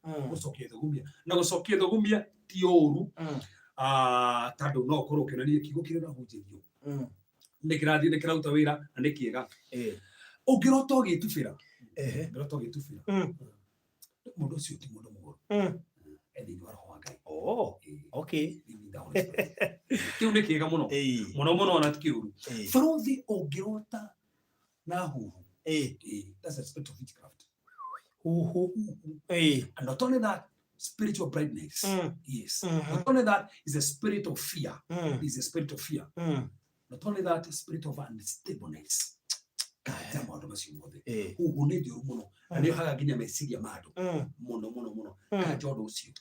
na gucokia ithugumia ti ũru tondũ no ũkorwo ũkĩonania kiugo kĩrĩa ũrahunjĩrio nĩ kĩrathiĩ nĩ kĩraruta wĩra na nĩ kĩega ũngĩrota ũgĩtubĩra mũndũ ũcio ti mũndũ mũgũrũ thĩinĩ wa roho wa Ngai kĩu nĩ kĩega mũno mũno ona ti kĩũru barothi ũngĩrota na huhu that's a spirit of witchcraft and not only that spiritual brightness yes not only that is a spirit of fear not only that spirit of unstableness maundu macio mothe huhu nĩ njũru mũno na nĩ haga nginya meciria ma andũ mũno kanja ũndũ ũcio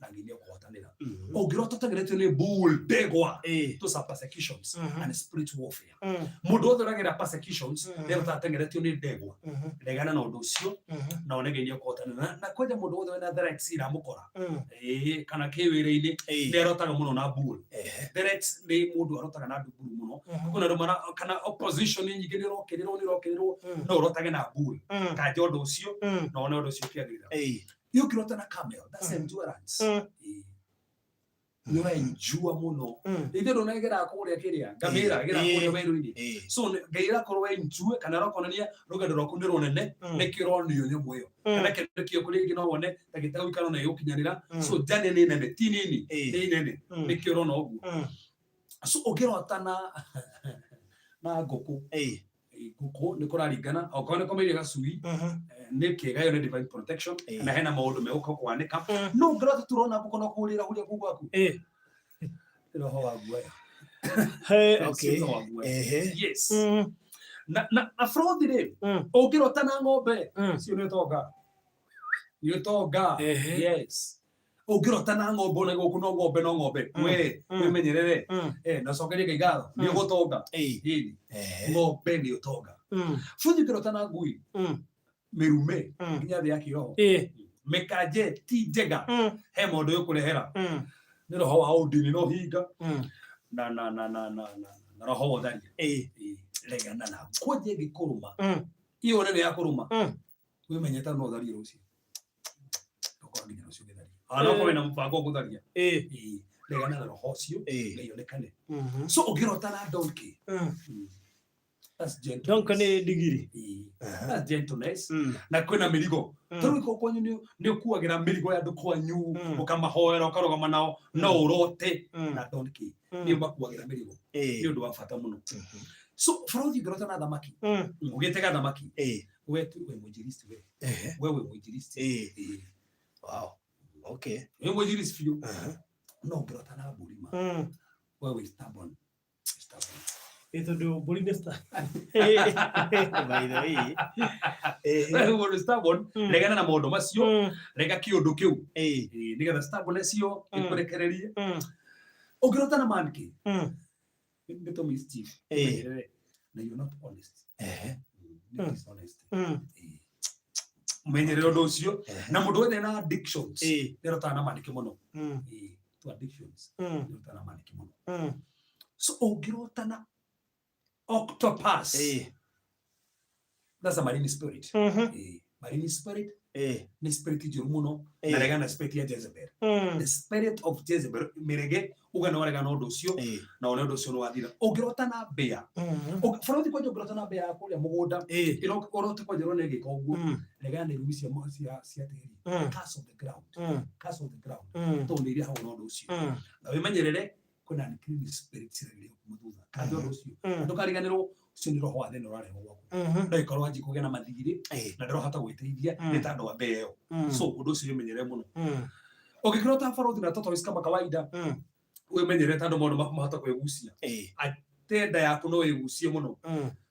na nginya kũhotanĩra ũngĩrota ũtageretio nĩ bull ndegwa those are persecutions and spiritual warfare mũndũ wothe ũragerera persecutions nĩrota atengeretio nĩ ndegwa regana na ũndũ ũcio na one nginya kũhotanĩra na kwanja mũndũ wothe wĩna threats iramũkora kana kĩwĩra-inĩ nĩarotaga mũno na bull threats nĩ mũndũ arotaga na nduburu mũno kuna andũ kana opposition nyingĩ nĩrokĩrĩrwo no urotage na bull kanja ũndũ ũcio na one ũndũ ũcio ũkĩagĩrĩra ukirota na camel that's endurance nĩ ũraenjua mũno ithe ndũnegera kũrĩa kĩrĩa ngamĩra gera kũrĩa werũ-inĩ so Ngai arakorwo enjue kana arokonania rũgendo rwaku nĩ rũnene nĩkĩo ũronio nyamũ ĩyo kana kĩndũ kĩo kũrĩa ingĩ no wone ta gĩtagũ ikara na gĩgũkinyanĩra so jane nĩ nene ti nini nĩ nene nĩkĩo ũrona ũguo so ũkĩrota na ngũkũ ngũkũ nĩ kũraringana okorwo nĩ komeire gacui nĩ kĩega yo nĩ divine protection na hena maũndũ megũka kwanĩka no ngĩrota turona ngũkũ no kũrĩra huria kuu gwaku roho wa guoya yes na afrothi rĩ ũngĩrota na ng'ombe cio nĩ ũtonga yes ũngĩrota na ng'ombe ona gũkũ no ng'ombe we wĩmenyerere na cokerie Ngai ngatho nĩ ũgũtonga ng'ombe nĩ ũtonga buthi ũngĩrota na ngui mĩrume nginya thĩ ya kĩroho mĩkanje ti njega he maũndũ ũkũrehera nĩ roho wa ũndini no hinga na roho wa ũtharia regana na kwanje ĩngĩkũrũma iyo nene ya kũrũma wĩmenyete no ũtharie rũciũ nginya rũciũ gĩtharia anakorwo na mbango gũtharia regana na roho ũcio ĩonekane so ũngĩrota na donkey that's gentle donkey nĩ ndigiri that's gentleness na kwĩna mĩrigo tondũ iko kwanyu nĩ ũkuagĩra mĩrigo ya andũ kwanyu ũkamahoera ũkarũgama nao no ũrote na donkey nĩ ũmakuagĩra mĩrigo nĩ ũndũ wa bata mũno so barothi ũngĩrota na thamaki ũgĩtega thamaki we mũinjilisti we mũinjilisti wow okay we mũinjilisti biũ no ũngĩrota na mbũri ma we stubborn ĩtondũ mbũri nĩ by the way we stubborn regana na maũndũ macio rega kĩũndũ kĩu nĩgetha stubbornness ĩyo ĩkũrekererie ũngĩrota na monkey nĩ mischief na you're not honest menyerere ũndũ ũcio na mũndũ wothe na addictions nĩrotaga na manĩke mũno to addictions nĩrotaga na manĩke mũno so ũngĩrota na octopus that's a marine spirit marine spirit ni spirit njũru mũno na regana na spirit ya Jezebel the spirit of Jezebel mĩrege ugana warega na ũndũ ũcio na one ũndũ ũcio nĩ wathira ũngĩrota na mbĩa barothi kwanja ũngĩrota na mbĩa kũrĩa mũgũnda ũrote kwanja ũrona ĩgĩka ũguo regana na irumi cia tĩri curse of the ground tondũ nĩ iria hau na ũndũ ũcio na wĩmenyerere kwĩna unclean spirit ciragĩrĩrio kuma thutha kanja ũndũ ũcio ndũkariganĩrwo ũcio nĩ roho wa thĩna ũrarehe gwaku no ĩkorwo wanjie kũgĩa na mathirĩ na ndĩrohota gwĩteithia nĩ ta andũ a mbĩa ĩyo so ũndũ ũcio wĩmenyerere mũno ũngĩkĩrota barothi na tortoise kama kawaida wĩmenyerere ta andũ maũndũ mahota kwĩgucia atenda yaku no wĩgucie mũno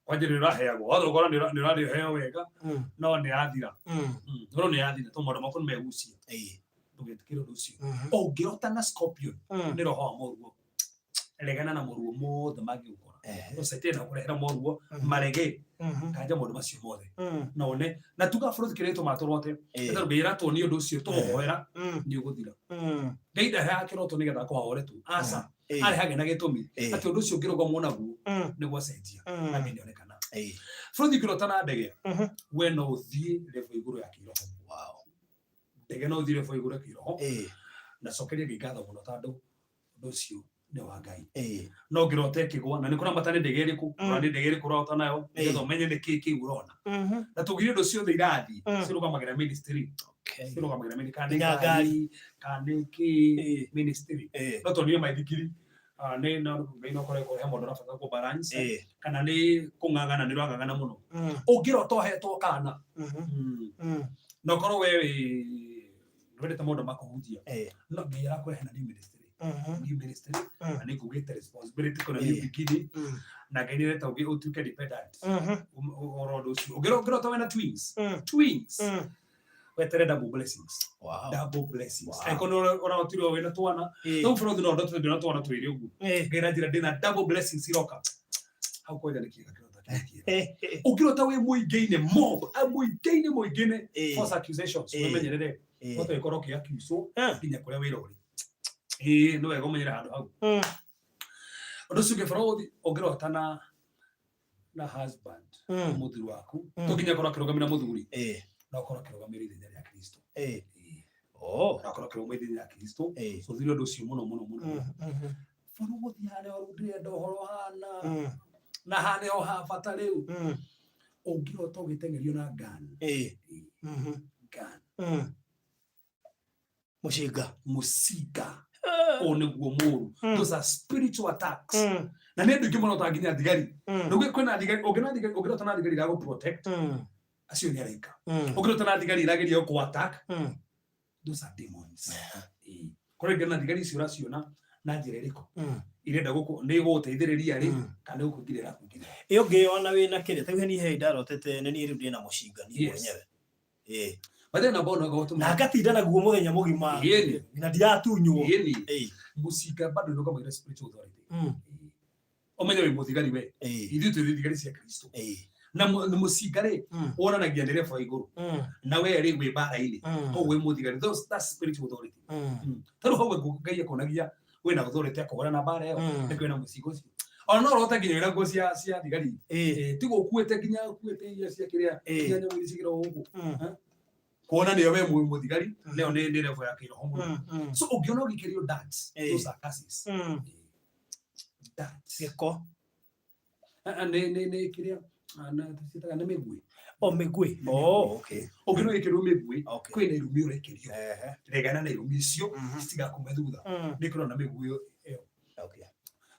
kwanja nĩ ũraheagwo watho ũkora nĩ ũrarĩheo wega no nĩ yathira no nĩ yathira to maũndũ maku nĩ megucia ndũgetĩkĩre ũndũ ũcio ũngĩrota na scorpion nĩ roho wa mũruo regana na muruo mothe magiukora usetena kurehera muruo marege kanja mundu macio mothe none na tuga bũrũri kireto matorote etaru gira to ni undu ucio tuhoera ni uguthira ngeida ya kiroto ni getha kwahore tu asa ari hage na gitumi ati undu ucio ngirogomwo naguo ni gwacenjia na nionekana bũrũri kirota na ndege we no uthie level iguru ya kiroho ndege no uthie level iguru ya kiroho na cokeria ngatho muno tondu undu ucio ni wa Ngai no ngirote kigwa na nikora matane ndege iriku urani ndege iriku rota nayo ngetho umenye ni kiki urona na tugire undu cio thirathi cirugamagira ministry cirugamagira ministry ngari kaniki ministry no tonire maithikiri ne na no kore kore mundu rafata ko balance kana ni kungangana ni rwangangana muno ungirota hetwo kana no koro wewe ndete mundu makuhunjia no ngira kure hena ni ministry new ministry and you get the responsibility kuna new beginning na gainire ta utuke dependent orodo ugero to na twins wetere double blessings double blessings ikono ora otiro wena twana no fro no ndo twana twana twiri ugu gera jira dina double blessings iroka how ko jana kika ugero ta we muigeine mob muigeine false accusations wemenyerere oto ikoroki akiuso kinya kure wira uri no wega umenyera handu hau undu suge fraudi ongirota na husband muthuri waku tukinya kora kirogamira muthuri na kora kirogamira ithenya rya Kristo na kora kirogamira ithenya rya Kristo so thiri undu ucio muno foro guthiane orudire ndohoro hana na hane o ha bata riu ongirota ugitengerio na gun musiga oniguo muru those are spiritual attacks na ndio kimono tanginya thigari nduge kwena thigari ogirota na thigari rago protect acio ni araika ogirota na thigari rageria ku attack those are demons kore na thigari cio raciona na njira iriko irenda guku ni guteithiriria ri kana gukugirira kugirira iyo ngiona wina kire tawe ni he ndarotete ni riu ndina mushinga ni mwenyewe badena bono goto na akatinda naguo muthenya mugima na ndiratunywo musika bado ndo kama ile spiritual authority omenye we muthigari we ithu thigari cia Kristo na musigare ona na giandere fo iguru na we ri we bara ile o we muthigari those that spiritual authority taru ho we gugaia konagia we na authority akora na bara yo ni na musigo cio ona rota ginyira go cia thigari tigo kuete ginya kuete ia cia kiria ginya mwiri cigira ugu kuona niyo we muthigari leo ni level ya kiroho muno so ugiona ugikirio dance those are curses dance geko ne kiria na tusitaka na megwe megwe okay ugiona ugikirio megwe kwina irumi urekirio regana na irumi cio stiga kumethutha nikiro na megwe iyo okay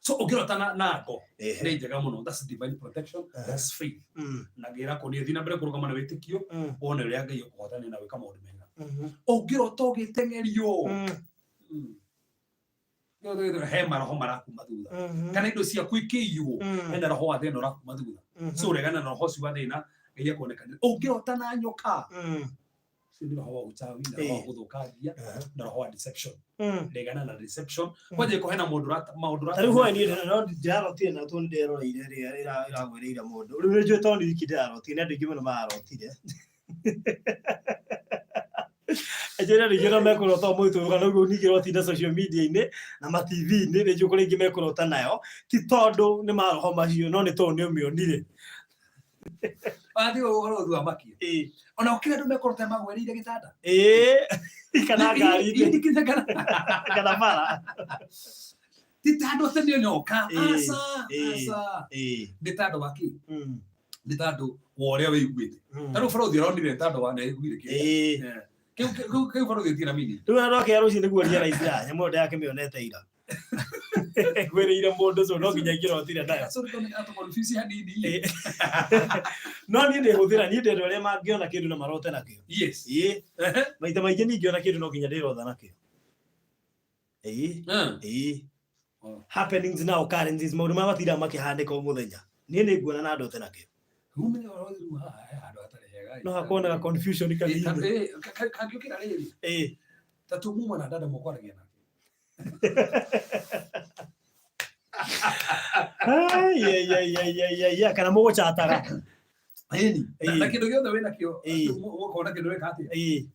so ugirota na go ni njega muno that's divine protection that's faith na gira ko ni thina mbere kurugama na witikio one ria ngai ukuhotana na wika maundu mega ugirota ugitengerio yo he maroho maraku mathutha kana indo cia kwikiyo enda roho wa thina raku mathutha so regana na roho cia thina ngai kuonekana ugirota na nyoka sindi roho wa uchawi na roho wa guthukagia na roho wa deception regana na deception kwaje ko hena maundu rata riho ni no ndirarotire na tu ndiroreire iragwiriira mundu riu njo toni ikindirarotire na ndingi muno marotire ajera rigero mekurota muito kana ugu nikirotinda social media ine na ma TV ine njo kuri ingi mekurota nayo ti tondu ni maroho macio no ni tondu ni umionire adi oro thua makia ona ukira ndu mekorota magwerire gitanda kana ngari indi kana bara ditando tene nyoka asa ditando baki ditando wore we igwite taro faro dironire ditando wana igwire ke faro ditira mini tu na roke aruci niguo ria raithira nyamo yake mionete ira gwereire mundu so no nginya ngirotire nayo so ndo ato confuse hanini no ni ndihuthira ni ndero ria mangiona kindu na marote nakio yes maita maingi ni ngiona kindu no nginya ndirotha nakio happenings now occurrences maundu mabatira makihandika muthenya ni nguona na ndote nakio umenye oro handu atari hega no hakona confusion kanini kagiukira riri tatu muma na dada mokwaragia ya kana mugo chataga na kindu giothe wina kio ukona kindu weka atia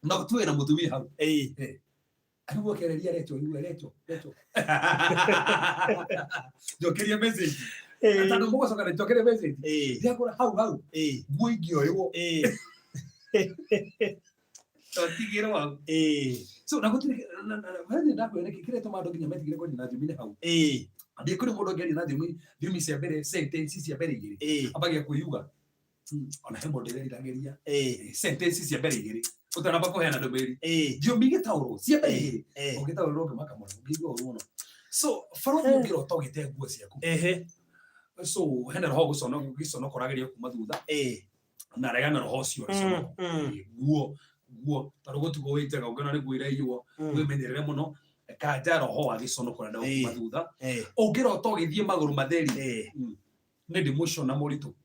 no tuwe na mutumia hau Arugo kereria recho iwe recho jokeria message atano mugo soka jokeria message dia kora hau guigio yo totigiro wa so na gutire na ndako ene kire to mando ginya metigire ko na thimine hau ndi kuri mundu ngeri na thimi cia mbere sentence cia mbere igiri abagia kuyuga ona he mundu ngeri rageria sentence cia mbere igiri utana bako hena ndoberi dio mige tauro cia mbere igiri ugitauro ngimaka muno ngigo uruno so faro ngiro togite nguo ciaku so hena roho gucono korageria kuma thutha na regana roho cio guo tarugo tugo witega ugana ni gwira iyo wimenyerere muno kanja roho wa gicono koranda kuma thutha ungiro togithie maguru matheri ne demotion na moritu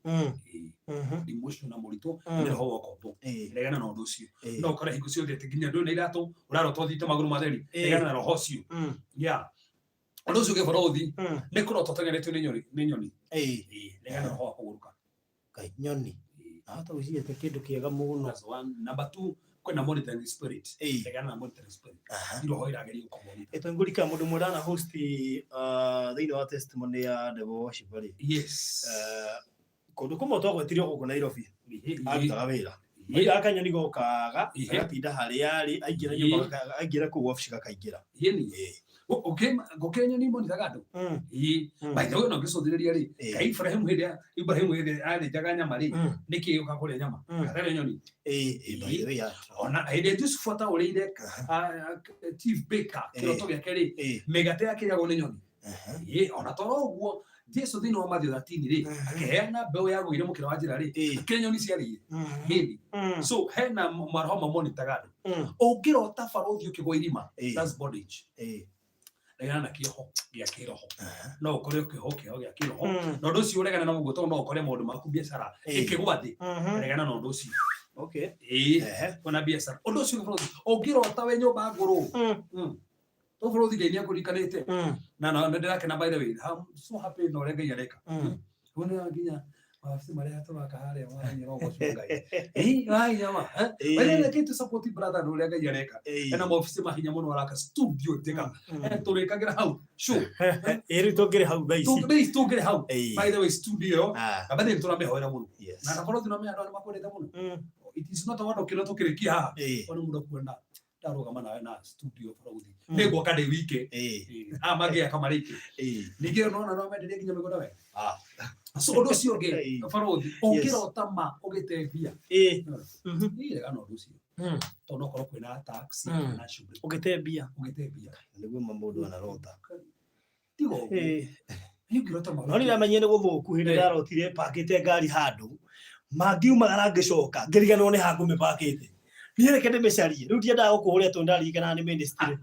demotion na moritu ne roho wa kombo regana na undu cio no kora hingo cio thete ginya ndo ne irato uraro tothite maguru matheri regana na roho cio undu cio geborothi ne koro totengeretwe ni nyoni regana na roho wa kuguruka kai nyoni hata usiete kindu kiega muno number 2 kwena monitoring spirit regana na monitoring spirit ilo hoira geri ukomoni etongurika mundu murana host thĩinĩ wa testimony ya Devil Worship bari kundu kumwe twagwetirio guku Nairobi arutaga wĩra wĩra akanyoni gokaga agatinda harĩa arĩ aingĩra nyũmba aingĩra kũu wabici gakaingĩra gokenya ni monitaga andu by the way no ngicuthiriria ri kai Ibrahim hĩndĩ arĩ jaga nyama ri niki yoka kũrĩa nyama karere nyoni ona hĩndĩ tucifuata ũrĩire Chief Baker kiroto gĩake ri megate akĩragwo nĩ nyoni ona toro ũguo Jesu thĩinĩ wa Matthew 13 ri akeheana mbeũ ya gũire mũkĩra wa njĩra ri kĩrĩa nyoni ciarĩire hĩndĩ so hena maroho mamonitaga andu ũngĩrota barothi ũkĩgwa irima that's bondage regana na kiho gĩa kiroho no ukore kiho gĩa kiroho no ndu cio regana na mugo to no ukore maundu maku biacara ikigwa thi regana no ndu cio kuna biacara undu ucio bũrũri ungirota we nyũmba ngũrũ to bũrũri Ngai nĩakũrikanĩte na ndĩrakena by the way I'm so happy no rega yareka wona nginya wafisi maria tawaka hale mwana nyirongo shungai ai nyama wale kitu support brother no rega yareka ena ofisi mahinya muno waraka studio teka turekagira hau show eri togere hau guys togere hau by the way studio abane turamehoera muno na nakoro tunamehoera makoreta muno it is not about kilo tukirikia haha ona mundo kwenda darugama nawe na studio bũrũri nego kade wike magia kamariki nigero nona no menderie nginya mĩgũnda we so ũndũ ũcio ũngĩ bũrũri ũngĩrota ma ũgĩtembia regana ũndũ ũcio tondũ okorwo kwĩna taxi na shughuli ũgĩtembia nĩguo mũndũ anarota tigo ũngĩrota ma no nĩramenye nĩ gũthũku hĩndĩ ndarotire pakĩte ngari handũ mangiumagara ngĩcoka ngĩriganĩrwo nĩ ha ngũmĩpakĩte niĩ reke ndĩmĩcarie rĩu ndiendaga gũkũhũrĩra tondũ ndaririkanaga nĩ ministry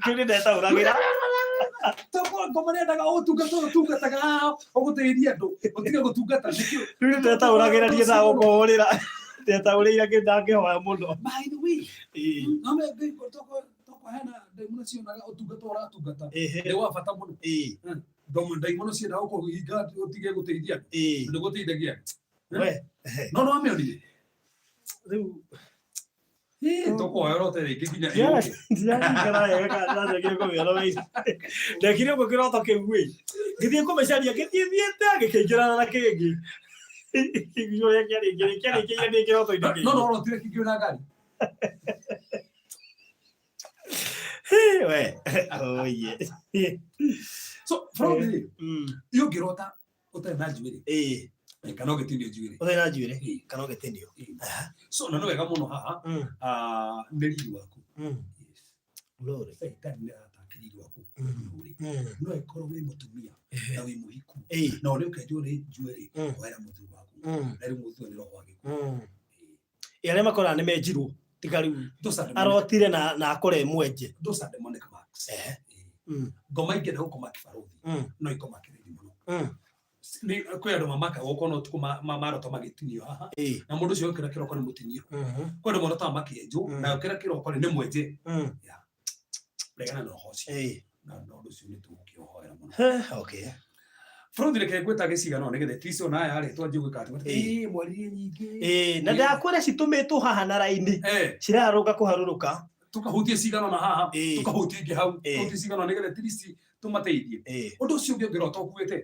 kĩu ndetaũragĩra toko ngoma nĩendaga ũtungataga ũgũteithia andũ ũtige gũtungata nĩkĩo rĩu ndetaũragĩra ndiendaga gũkũhũrĩra ndetaũrĩire ngĩhoya mũno by the way toko hena ndaimono cionaga ũtungata ũratungata nĩ wa bata mũno ndaimono ciendaga gũkũhinga ũtige gũteithia andũ nĩgũteithagia we no amĩonire rĩu toko yorote rĩngĩ nginya ndekire gũkĩrota kĩu ĩ ngĩthiĩ kũmĩcaria ngĩthiĩte ngĩkĩingĩrana na kĩngĩ kĩarĩkĩire ndĩ kĩroto-inĩ kĩu no rotire kĩngĩ na ngari we so from the ũngĩrota ũtarĩ na njuĩrĩ kana ũgĩtinio njuĩrĩ ũtarĩ na njuĩrĩ kana ũgĩtinio so na no wega mũno haha nĩ riri waku Glory Satan nĩ atakĩrĩ riri waku no ĩkorwo wĩ mũtumia na wĩ mũhiku na ũrĩ ũkendio nĩ njuĩrĩ wera mũthuri waku na rĩu mũthuri nĩ roho wa gĩkuũ arĩa makoraga nĩ menjirwo tiga rĩu arotire na akore mwenje those are demonic marks ngoma ingĩ gũkoma kĩbarũthi no ikoma kĩrĩri mũno ni kwä andå mamaka gå korwo tukå marota magätinio haha na må ndå å cio kä ra kä roko nä må tinio kwä andå marotaga makä na kä ra kä roko nä mwenje regana na roho cio na å ndå å cio nä tå gå kä ohoera må no Bũrũri reke gwĩta gĩcigano nĩgetha ticio nayo arĩtwo njũgĩkatĩ mwaririe nyingĩ na ndakwĩra citũmĩtwo haha na raini cirarũka kũharũrũka tukahutie cigano na haha tukahutie ingĩ hau tukahutie cigano nĩgetha tirici tũmateithie ũndũ ũcio ũngĩ ũngĩrota ũkuĩte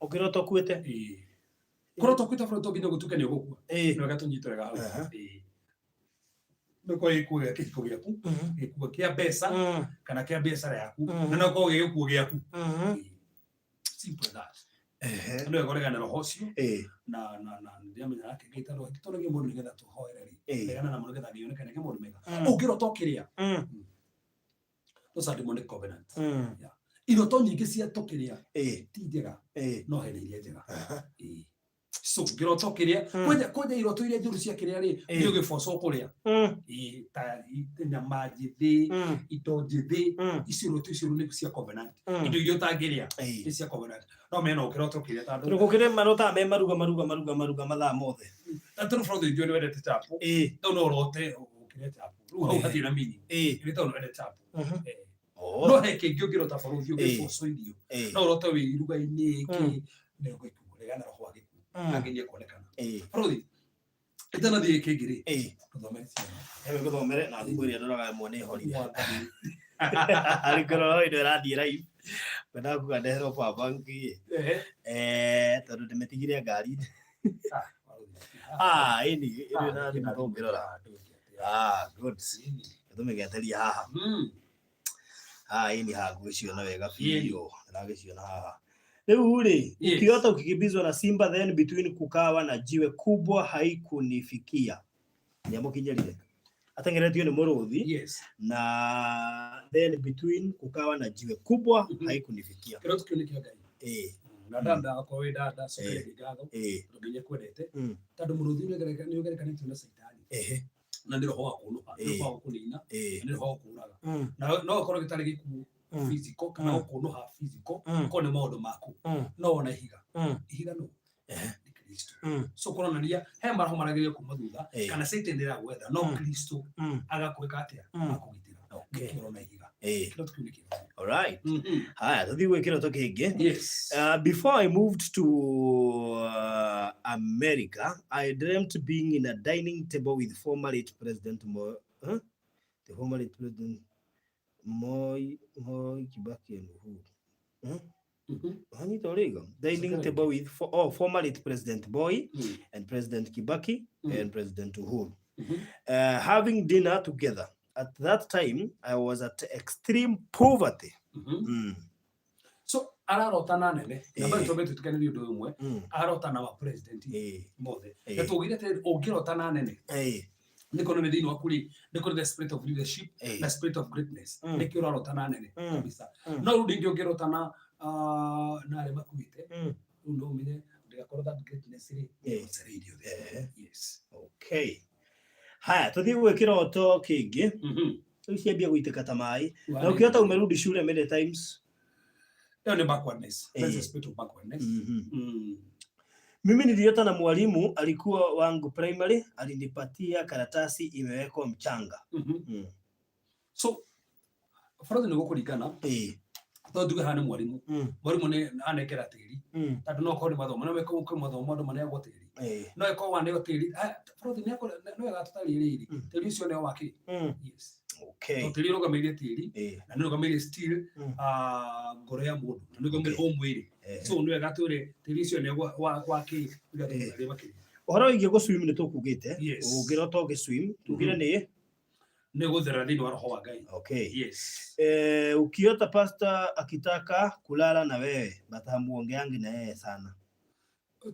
ũngĩrota ũkuĩte kũrota ũkuĩte bũrũri tũnginya gũtukania gũkua nĩwega tũnyitũrega hau nĩko gĩkuo gĩa kĩhiko gĩaku gĩkuo kĩa mbeca kana kĩa biacara yaku na no korwo gĩkuo gĩaku simple that ndio gorega na roho cio na ndiamenya yake gĩtaro gĩtũragia mũndũ nĩgetha tũhoere regana na mũndũ nĩgetha gĩonekane kĩ mũndũ mega ũngĩrota ũkĩrĩa those are demonic covenants iroto nyingĩ cia tũkĩrĩa ti njega no hena iria njega so ngĩrota ũkĩrĩa kwenja iroto iria njũru cia kĩrĩa rĩ nĩ ũgĩboco kũrĩa ta nyama njĩthĩ indo njĩthĩ icio iroto icio nĩ cia covenant indo iria ũtangĩrĩa nĩ cia covenant no mena ũkĩrota ũkĩrĩa tondũ gũkĩrĩ marotaga me maruga mathaa mothe tondũ bũrũri njũĩ nĩ wendete chapo tondũ no ũrote ũkĩrĩa chapo rĩu hau hatirĩ na mini nĩ tondũ nĩ wendete chapo no he kĩngĩ ũngĩrota bũrũri ũgĩboco irio no ũrote wĩ iruga-inĩ kĩ nĩ ũgĩkuo na roho wa gĩkuo agĩnie kuonekana bũrũri itanathiĩ kĩngĩ rĩ gũthomere na thimũ ĩrĩa ndoraga ĩmwe nĩ horire arĩkorwo ĩno ĩrathiĩ live kwenda kuga ndeherwo power bank tondũ ndĩmĩtigire ngari ĩni ĩrĩ na thimũ tũngĩrora good tũmĩgeteria haha ĩni hangũgĩciona wega biũ ndĩragĩciona haha rĩu rĩ ukiota ukikimbizwa na simba then between kukawa na jiwe kubwa haikunifikia nyamukinyerie atengeretio ni mũrũthi na then between kukawa na jiwe kubwa haikunifikia kero tukionekea Ngai na dada kwa dada sokere gado nginya kwendete tondũ mũrũthi nĩ ũgerekanĩtio na Saitani na ndĩro ho akunuha ndĩro ho kunina ndĩro ho kuraga na no ũkorwo gĩtarĩ gĩkuũ physical kana ũkũnuha physical ko nĩ maũndũ maku no ona ihiga no ni Kristo so kuronania he maraho maragĩrĩrio kuma thutha kana Satan ndĩragwetha no Kristo agakwĩka atĩa akũgitĩra ũkĩrona ihiga kĩroto kĩu nĩ kĩega. All right. Haya, tuthiĩ gwĩ kĩroto kĩngĩ. Yes. Before I moved to America, I dreamt being in a dining table with former late President the former late President Moi Kibaki and Uhuru. Dining table with former late President Moi and President Kibaki and President Uhuru. Having dinner together. At that time, I was at extreme poverty. So, ararota na nene na bali tobe tutukane ndio umwe ararota na wa president mothe yatugire te ongirota na nene niko nene dini wakuri niko the spirit of leadership the spirit of greatness niko ararota na nene kabisa no rudi ndio ngirota na ale makuite ndo mine ndikakora that greatness is radio there. Yes, okay. Haya, tuthiĩ gwĩ kĩroto kĩngĩ ciambia gũitĩka ta maĩ na ũkĩota umerudi shule many times. Hiyo ni backwardness. That's a spirit of backwardness. Mimi niliota na mwalimu alikuwa wangu primary, alinipatia karatasi imewekwa mchanga. So further ni gũkũringana to nduge hana mwalimu nĩ anekera tĩri tondũ no korwo nĩ mathomo no meko kwa mathomo andũ maneagwo tĩri no eko waneo tĩri further nĩ no gatũtarĩrĩri tĩri ũcio nĩ wake. Yes, okay. So tĩri ũrũgamĩrĩire tĩri na nĩ ũrũgamĩrĩire still ngoro ya mũndũ na nĩ ũrũgamĩrĩire mwĩrĩ so nĩ gatũre tĩri ũcio nĩ wake ũgatũrĩ makĩria. Ũhoro wĩgiĩ gũswim nĩ tũkugĩte ũngĩrota ũgĩswim tugire nĩ gũthera thĩinĩ wa roho wa Ngai. Okay. Yes. Ukiota pastor akitaka kulala na wewe batamuongeangi na yeye sana.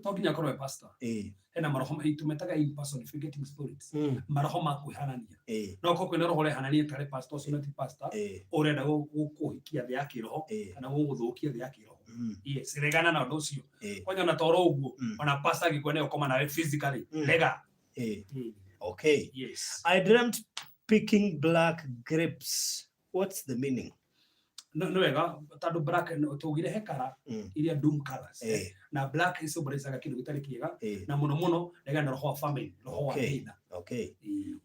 Tokinya korwe pastor. Hena maroho tumetaga impersonificating spirits. Maroho ma kuhanania. No ko kwena roho le hanania tare pastor so not pastor. Orenda gũkũhikia thĩ ya kĩroho kana gũgũthũkia thĩ ya kĩroho. Yes, regana na ũndũ ũcio. Kwanya na toro ũguo ona pastor agĩkwenda ũkoma nawe physically. Rega. Okay. Yes. I dreamt picking black grapes. What's the meaning? No wega tado black tugire hekara iria doom colors na black isobrezaga kindu gitari kiega na muno nega na roho wa family roho wa hina. Okay.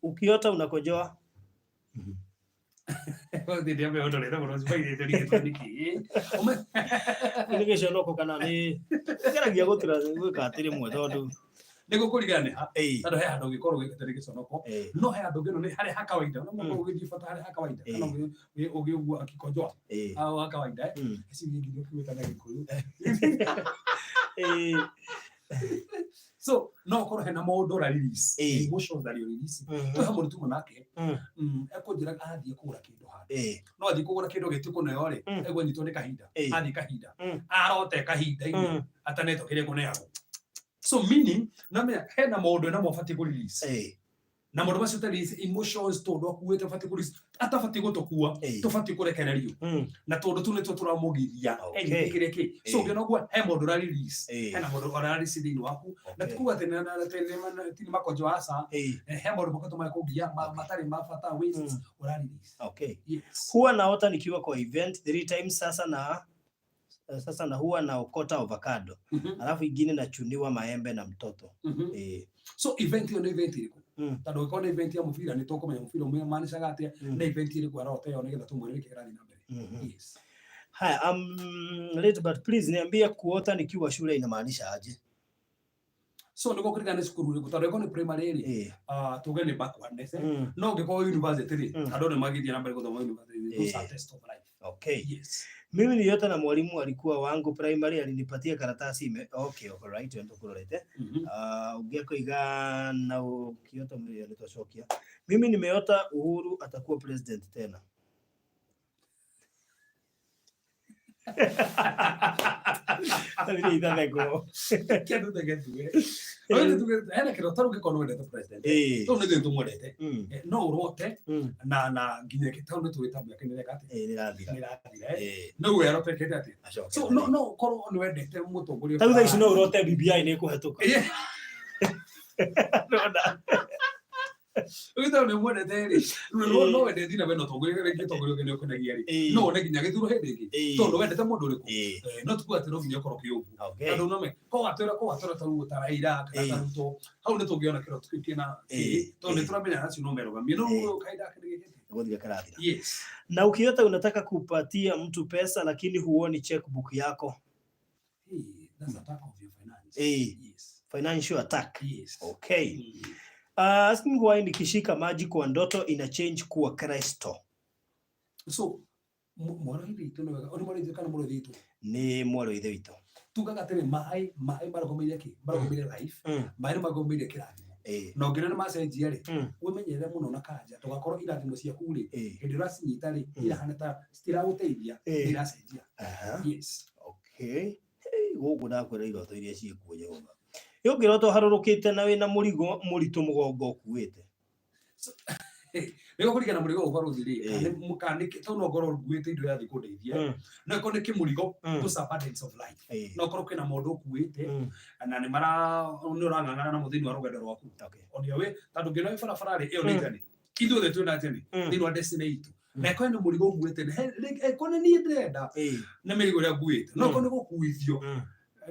Ukiota unakojoa Ndio ameondolea kwa sababu ile ndio tuniki. Nige shonoko kana ni geragia gutira gwika atiri mwe tondu niko kurigane ha tondu he handu gikorwo gikatari giconoko no he handu ngeno ni hari ha kawaida no muko githii bata hari ha kawaida kana ugiugua akikonjoa au ha kawaida eci ngiyo kiweta na gikuyu so no korwo hena maundu ra release emotions that you release to ha muri tumo nake ekunjira athie kugura kindu handu no athie kugura kindu gitiko nayo ri egwe nyitwo ni kahinda athie kahinda arote kahinda ini ataneto kire kuneago so meaning na me hena maundu na mofati ku release na maundu macio ta release emotions tondu akuite fati ku release atafati gutokua tufati kurekererio na tondu tu nitwo turamugithia kire so ngeno gwa he maundu ra release hena maundu ra release thini waku na tukuga tena tini makonjo asa he maundu makoto makugia matari mafata waste ra release yes huwa naota nikiwa kwa event 3 times sasa na huwa naokota avocado alafu ingine nachuniwa maembe na mtoto so event hiyo ni event iliko tando ikona event ya mufira ni toko ya mufira umaanisha gati na event iliko arote yo nigetha tumweleke kirani na mbere yes hi late but please niambie kuota nikiwa shule inamaanisha aje so niko kurigana cukuru ri gutaro ikona primary ri tugene backwardness no ngiko university ri tando ni magithia na mbere guthoma university those are test of life yes mimi niliota na mwalimu alikuwa wangu primary alinipatia karatasi alright ndio kurorete ungeko igana ukiota mimi nitoshokia mimi nimeota Uhuru atakuwa president tena Alida nego. ¿Qué no te quedas? Oye, tú era que rotaron que con el presidente. Tú no te muerete. No rote. Na guiñe que está no tu está que ni de cate. Ni la. No era porque te. So no con no es de este mundo curioso. Tal vez no rote BBI ne ko hatoka. No da. Uita no muere de no de dina beno to gure ke to gure ke no kana giari no ne ginya ke duro hede ki to no wende tamundo le ko no tu ate no ginya koro ki ugu ando no me ko atera to tara ira kana to hau ne to giona ke ro tukina to ne turamenya nasi numero ba mino kaida ke ngoja karati yes na ukiota unataka kupatia mtu pesa lakini huoni checkbook yako that's attack of your finance yes financial attack yes okay asking why nikishika maji kwa ndoto ina change kuwa Kristo. So mwana hivi tunaona oni mwana kana mwana hivi ni mwana hivi vitu. Tukaga tele mai baragomeria ki baragomeria life mai baragomeria kirani. No ngire na message yari umenyere muno na kanja tugakorwo irathimo cia kuri hindi racinyita ri irahana ta stira guteithia iracenjia. Yes. Okay. Gugu ndakwira iroto iria ciekuo Jehova. Yo ngiroto harurukite na wina murigo muritu mugongo kuite Niko kurigana murigo ukoro thiri kane mukanike to no ngoro nguite indo ya thiku ndeithia no ko niki murigo to burdens of life no koro kina mundu kuite na ni mara urang'ang'ana na muthini wa rugendo rwaku onio we tandu ngino ibarabara ri iyo ni tani ithu the tuna tani ni no destiny itu na ko ni murigo nguite ko ni ndenda na mirigo ya nguite no ko ni gukuithio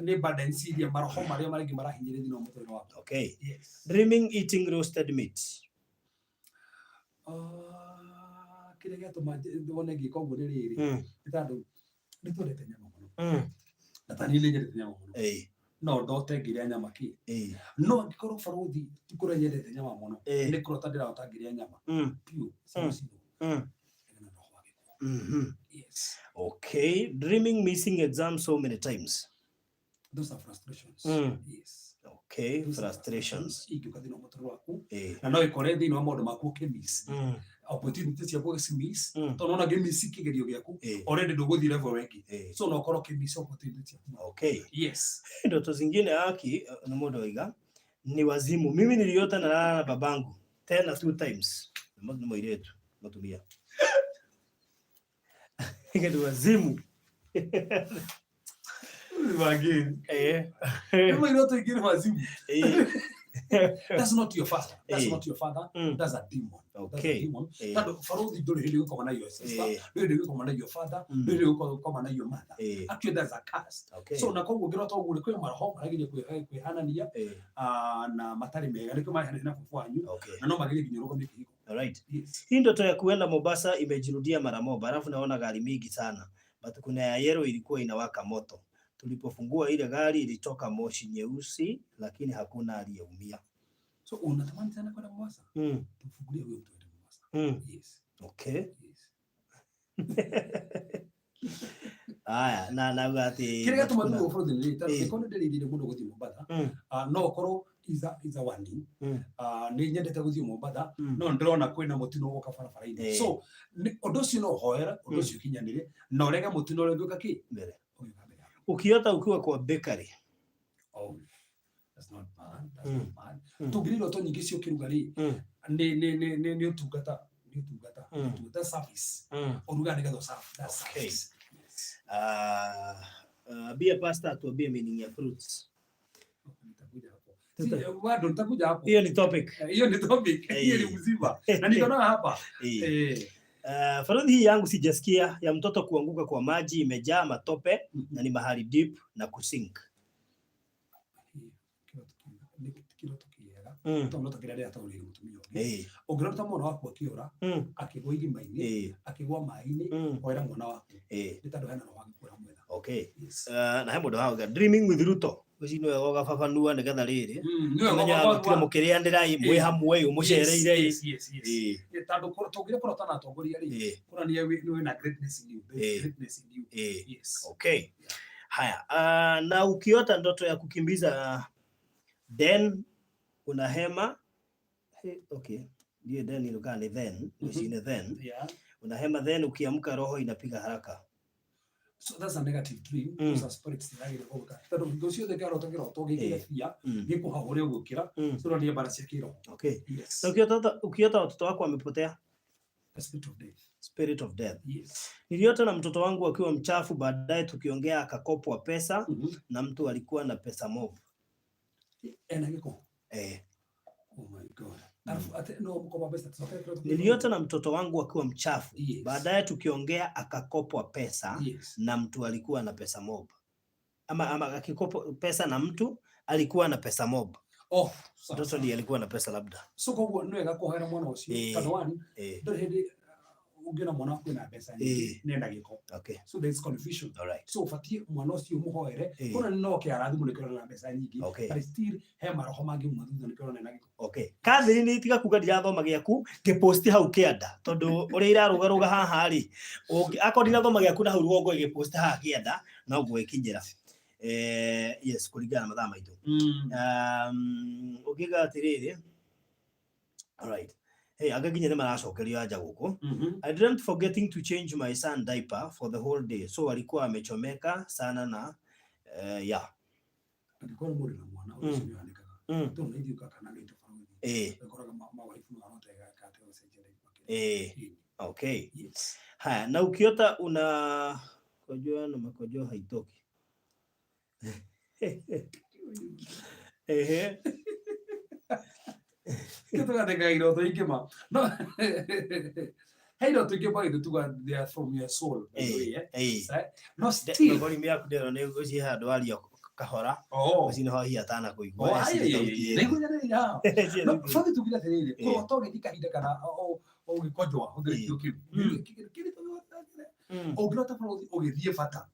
ne burdens iria maroho maria maringi marahinyirithi no muthini waku yes dreaming eating roasted meat kile gato wone giko guo ni riri itandu ni twendete nyama muno na tani ni nyendete nyama muno no ndote ngiria nyama ki no ngikoro baruthi tikura nyendete nyama muno ni kurota ndira utangiria nyama piu yes okay dreaming missing exam so many times those are frustrations yes okay frustrations ikukadino motoro waku na no ikore thino maundu maku kemiss opportunities cia kwa miss to no na gemiss kigerio giaku already nduguthi level wengi so no koro kemiss opportunities okay yes ndoto zingine haki na modo waiga ni wazimu mimi niliota na babangu tena 2 times mmoja mwiretu matumia ni wazimu Imagine. Kama iloto ingine wazimu. That's not your father. That's not your father. That's a demon. Okay. Tado farothi ndole hili kwa maana your sister, hili kwa maana your father, hili kwa maana your mother. Actually that's a curse. So na kongo ngira to gure kwa mara ho magije kwa hanania na matari mega ni kama hana kufwanyu na no magije kinyoro miki hiko. Alright. Hii ndoto ya kuenda Mombasa imejirudia mara moja. Alafu naona gari mingi sana. But kuna ya yellow ilikuwa inawaka moto. Tulipofungua ile gari ilitoka moshi nyeusi lakini hakuna aliyeumia. So unatamani sana kwenda Mombasa? Tufungulie huyo mtu wa Mombasa. Yes. Okay. Yes. Aya, na ugati. Kile kama tu offer the later, ikono ndeli mundu guthi Mombasa. No koro is a warning. Ni nyendete guthi Mombasa, no ndrona kwina mutino goka barabara-ini. So undu ucio no hoera, undu ucio kinyanire, no rega mutino ule nduka ki mbere. Ukiota ukiwa kwa bakery. Oh. That's not bad. That's not bad. Tugiriro to nyingi cio kirugari. Ni utungata. That's service. Oruga ni gatho service. That's service. Be a pastor tuambie meaning ya fruits. Nitakuja hapo. Hiyo ni topic. Hiyo ni mzima. Na niko na hapa. Faradhi hii yangu sijasikia ya mtoto kuanguka kwa maji imejaa matope na ni mahali deep na kusink. Tonota kirare atauri mutumio. Ongirota mwana wako akiora, akigwa igima-ini, akigwa mai-ini, oera mwana wako. Ni tando hena no wagikura mwetha. Okay. Na he mundu hauga dreaming with Ruto. Uci niwe gogababanua nigetha riri. Menya gutire mukiriandirai mwi hamwe umucereire. Yes. Tando tugire kurota na atongoria ri. Kuna ni na greatness in you. Greatness in you. Yes. Okay. Haya. Na ukiota ndoto ya kukimbiza then una hema. Okay. Ndio then iluka ni then. Usine then. Yeah. Una hema then ukiamka roho inapiga haraka. So that's a negative dream. Those are spirits that are going to tado ndocio de karo tokero togi kifia giko hahore ugukira so ndio bara cia kiro. Okay. So ukiota watoto wako wamepotea. The spirit of death. Spirit of death. Yes. Niliota na mtoto wangu akiwa mchafu, baadaye tukiongea akakopwa pesa na mtu alikuwa na pesa mob. Enagiko. Oh my God. Niliota na mtoto wangu akiwa mchafu. Baadaye tukiongea akakopwa pesa na mtu alikuwa na pesa mob. Ama akikopwa pesa na mtu alikuwa na pesa mob. Mtoto ndiye alikuwa na pesa labda. So kwa nwega kuhera mwana ucio kadwani ndo hindi ungena mwana wako na pesa nyingi nenda giko. Okay. So there is confusion. All right. So fatie mwana ucio muhoere kuna no ke arathi munekero na pesa nyingi. But still he maroho mangi muthu nekero na giko. Okay. Kathiri ni tiga kuga ndirathoma giaku ke post hau kianda tondu uri irarugaruga haha ri akondira thoma giaku na hau rugongo ge post haha kianda na ugo ikinyira. Yes, kuligana mathaa maitu. Ukiga atiriri. All right. Hey, agaginya ne maracokerio aja guku. I dreamt forgetting to change my son diaper for the whole day. So alikuwa amechomeka sana na yeah. Alikuwa muri na mwana ucio andikaga. Tondu ndio kaka na gito faruthi. Ekoraga mama wife no arotega kate osenjere. Okay. Yes. Haya, na ukiota una kojoa na makojoa haitoki. Kitu katika hilo to ikema. No. Hilo to ikema itu tuga there from your soul. No still. No bori mia kudero ne uci handu ali kahora. Uci no hi atana kuigwa. Nikunyana ya. No fadi tugira terere. Ko to githika hinde kana o gikojoa hudhiri kitu. Ongirota farothi ugithie bata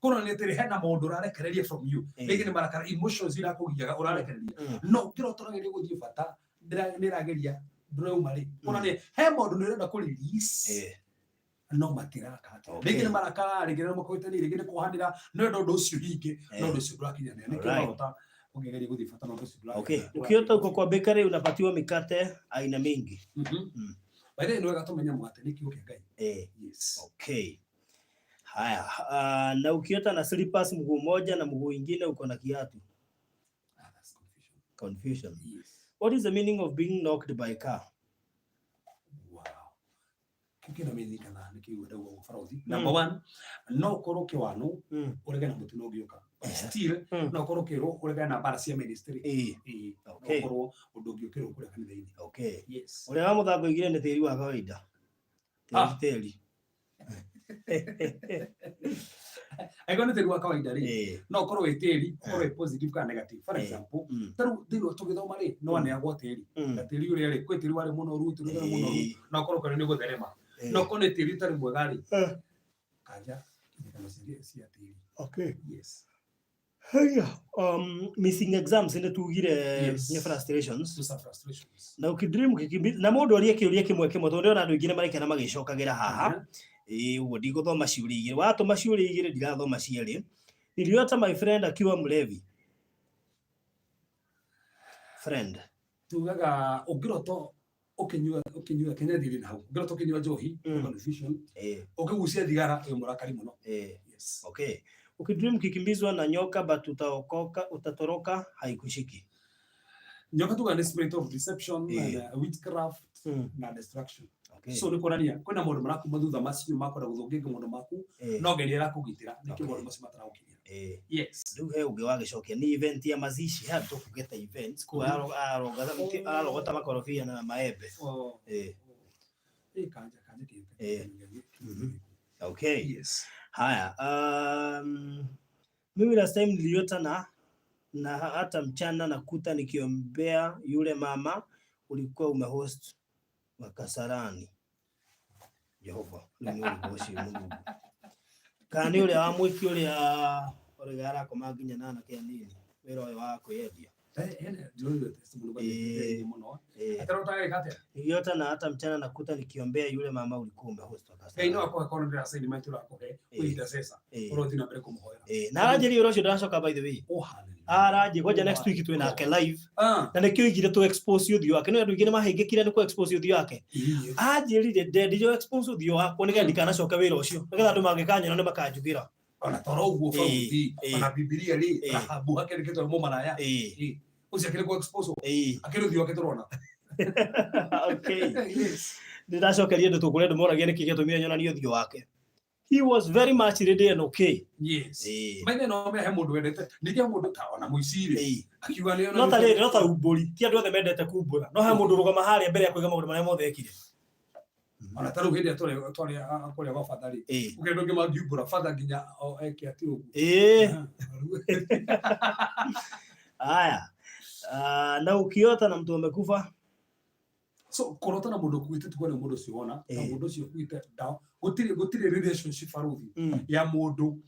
kuna ni tiri hena maundu urarekereria from you rigi ni marakara emotions ira kugiaga urarekereria no ongirota urageria guthie bata ndirageria ndirauma ri kuna ni he maundu ni urenda ku release no matiraka rigi ni marakara rigi ni makoitani rigi ni kuhandira no ndo ucio hingi no ndo ucio ndurakinya ni kirota ungegeria guthie bata no ndo ucio. Okay, ukiota uko kwa bakery unapatiwa mikate aina mingi. By the way, ndio gatomenya mwate ni kiuke Ngai. Yes. Okay. Haya, na ukiota na slippers mguu moja na mguu mwingine uko na kiatu. That's confusion. Confusion. Yes. What is the meaning of being knocked by a car? Wow. Kikina meaning kana ni kiuga dawo farothi. Number 1, no koroke wanu urege na mutino gioka. still no korwo kero kuri na bara cia ministry okay korwo undu ungi ukiro kuri kanitha-ini okay yes uri wa muthango igire ni tiri wa kawaida tiri aigo ni tiri wa kawaida ri no korwo wi tiri korwo positive kana negative for example taru ndiro tugithoma ri no ane agwa tiri na tiri uri ri kwi tiri wari muno ruti uri muno no korwo kana ni gutherema no kone tiri tari mwega ri kanja ni kana cia tiri okay yes. Hey, missing exams inde tugire ni frustrations na ukidream kikimbi na mundu arie kiuria kimwe tondu ona andu ingine marikana magicokagira haha ugo ndiguthoma ciuria igire watuma ciuria igire ndirathoma cieri niliota my friend akiwa mlevi friend tugaga ugiroto ukinyua Kenya thiri na ugiroto ukinyua njohi confusion ukigucia thigara uyu murakari muno yes okay ukidream kikimbizwa na nyoka but utatoroka haikushiki. Nyoka tuga ni spirit of deception and witchcraft na destruction. Okay. So ni konania kwena mundu maraku mathutha macio makora guthunginga mundu maku no gerera kugitira niki mundu macio mataraukiria. Yes. Riu he ungi wagicokia ni event ya mazishi ha tukugeta events ku arogota makorofia na maembe. Kanja okay. Yes. Haya, mimi last time niliota na hata mchana nakuta nikiombea yule mama ulikuwa umehost wa Kasarani. Jehova, ni uliboshi Mungu. Kana yule amwiki yule ore gara ko maginya nana kia nini? Wero wako yedia. Niliota na hata mchana nakuta nikiombea yule mama ulikuwa umehost wa Kasarani. Na ajiri uro cio ndacoka by the way. Araje goja next week twina nake live. Na nikio igire to expose uthio wake. No andu ingine mahingikire ni ku expose uthio wake. Ajiri dead yo expose uthio wake ni gendi kana coka wira ucio. Nigetha andu mangikanyana ni makanjugira. Ona toro uguo fauti ona Biblia ri Rahabu hake riketwa mumaraya ucio akire ku expose akire uthio wake turona. Okay. Yes. Ndiracokeria ndu tukure ndu moragia ni kigetumire nyona ni uthio wake. He was very much ready and okay. Yes. Maine no me he mundu wendete nikia mundu ta ona muiciri akiuga ni ona no ta uburi ti andu othe mendete kumbura no he mundu rugama haria mbere ya kuiga maundu maria mothe ekire ona taru hindi atore akore wa fadhali ukendo ngi magiumbura fadha ginya eke ati ugu haya na ukiota na mtu amekufa. So korota na mundu kuite tukone mundu ciona na mundu cio kuite dawa gutire relationship faruthi ya mundu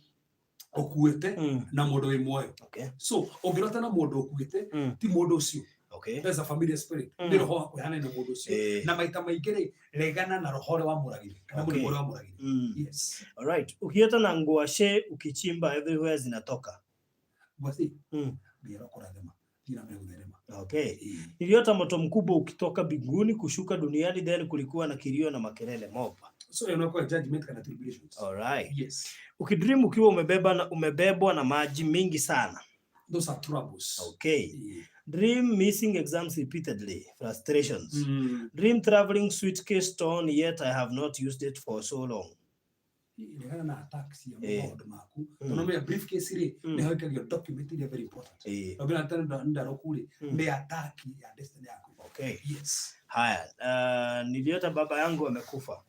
okuite na mundu wi moyo. Okay. So ongirota na mundu okuite ti mundu cio. Okay. There's a familiar spirit. Ni roho wako yana na mundu cio na maita maigere regana na roho wa muragiri kana mundu wa muragiri. Yes. All right. Ukiota na ngwashe ukichimba everywhere zinatoka. Basi ndio kuradema. Jina mbele kuderema. Okay. Niliota moto mkubwa ukitoka mbinguni kushuka duniani, then kulikuwa na kilio na makelele mopa. So inakuwa judgment kana tribulations. All right. Yes. Ukidream ukiwa umebebwa na maji mingi sana. Those are troubles. Okay. Dream missing exams repeatedly, frustrations. Dream traveling suitcase torn, yet I have not used it for so long. Ile na attacks ya mmoja maku tunomea briefcase ile ni hakika document ile very important nobina tena ndaro kule ni attack ya destiny yako. Okay. Yes. Haya, niliota baba yangu amekufa.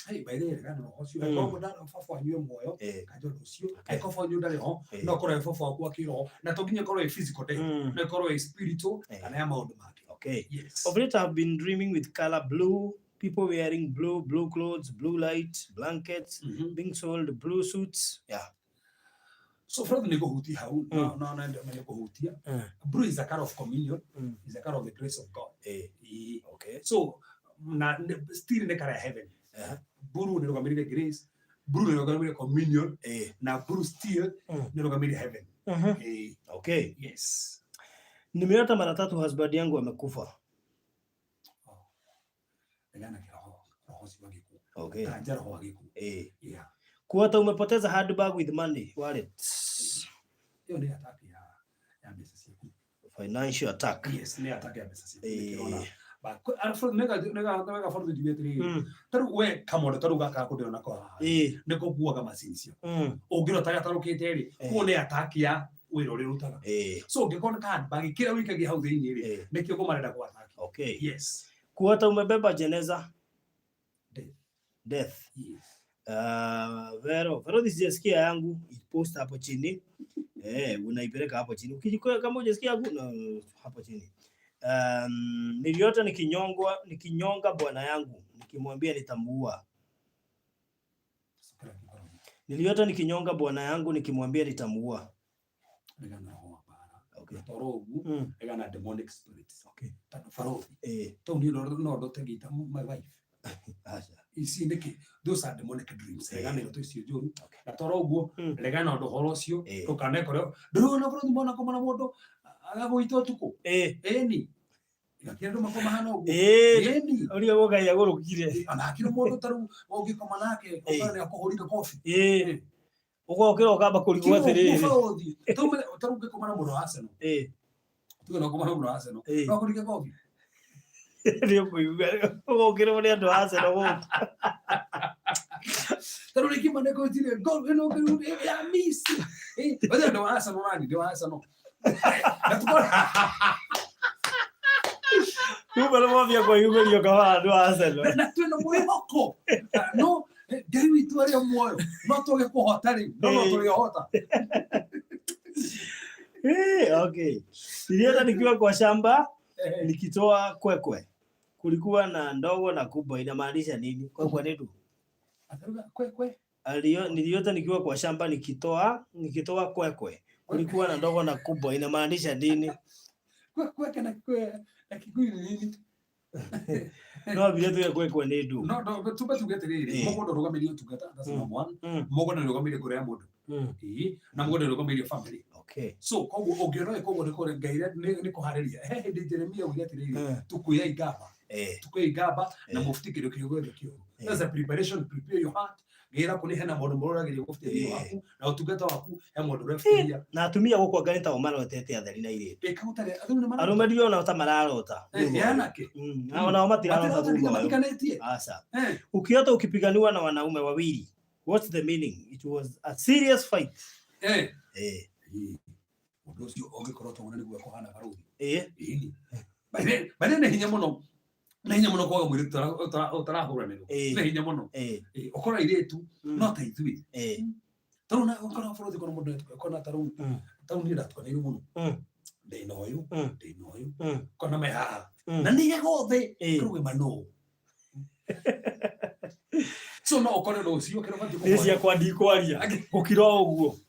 Hey, by the way, kana roho kwa ndaro fafa anywe moyo kajo rocio ekofa nyu ndare ho no kora fafa kwa kiro na toginya kora physical day na kora spiritual kana ya maundu make. Okay. Yes. Of late I have been dreaming with color blue, people wearing blue clothes, blue light, blankets, being sold blue suits. Yeah. So from the Negohuti, how no Negohutia. Blue is a color of communion, is a color of the grace of God. Okay. So still in the color of heaven. Blue is the grace, blue is the communion, now blue still is heaven. Okay. Yes. Nimeota mara 3 husband yangu amekufa. Okay. Yeah. Kuota umepoteza handbag with money, wallet. Hiyo ni attack ya business yako. Financial attack. Yes, ni attack ya business yako. ba arafu nega fordu divetri taru we kamodo taru gaka ko ndona ko niko kuaga masincio ungiro taga taru kiteri kuone atakia wiro rirutaga so ngikona kan bagi kila wiki gi hau thini ri nikio kumarenda kwa ataki. Okay, yes, kuota umebeba jeneza death. Yes. Vero sijasikia yangu post hapo chini. Unaipeleka hapo chini. Ukijikoa kama hujasikia yangu hapo chini. Niliota nikinyonga bwana yangu, nikimwambia nitamuua. Niliota nikinyonga bwana yangu nikimwambia nitamuua. Okay. Torogu egana demonic spirits. Okay. Faro. To ni no tegita my wife. Asha. Isi ndiki those are demonic dreams. Egana ndo isi juru. Na torogu egana ndo horocio to kanekore. Ndona bro mbona koma na moto agago itotuko. Ni. Yakendo makoma hano. Ni. Uri agoga ya gorokire. Anakiro moto taru ogikoma nake okana yakohorika coffee. Uko okero okaba kurigwa tere. Tume taruke komana muno Arsenal. Tuwe no komana muno Arsenal. No kurike kofi. Ndio kuiga. Uko okero ne ndo Arsenal wo. Taruke kimane ko tire gol no kero ya miss. Bado ndo Arsenal nani? Ndo Arsenal. Tume no vya kwa yugo ndio kama ndo Arsenal. Na tuwe no mwehoko. No Gari tu ari moyo no toge kuhota ri no toge hota. Okay, nilienda nikiwa kwa shamba nikitoa kwekwe, kulikuwa na ndogo na kubwa. Inamaanisha nini kwekwe netu? Ataruga kwekwe niliota nikiwa kwa shamba nikitoa kwekwe, kulikuwa na ndogo na kubwa. Inamaanisha nini? Kwekwe kana kwe akikuyu nini? No biletu ya kwekwe netu. No tuba tugeterere mogo ndo rogamerio tugata that's number one. Mogo ndo rogamerio kure ya mundu na mogo ndo rogamerio family. Okay, so kogo ogero kogo ndiko ngaire ni kuhareria ndi Jeremia ugeterere tukuya igaba na mufti kido kidogo kio. That's a preparation, prepare your heart. Gira kuni hena modo moro gari mufti ni waku na utugata waku ya modo refuria na atumia gukwa ganita omara otete athari na ire kautare arume dio na utamararota yanake na matirarota thugwa asa. Ukiota ukipiganiwa na wanaume wawili, what's the meaning? It was a serious fight. Ndio ogikorota wona niguo kohana barudi ini bane ne hinya muno na hinya muno kwa mwiri utarahuraniro na hinya muno ukora iretu no ta ithui taruna ukora forodi kono mundo kona taru ni ndatwa ni muno ndinoyu kona meha na ni yagothe kruwe mano so no ukora no cio kero vati ko cia kwa ndikwaria gukira uguo.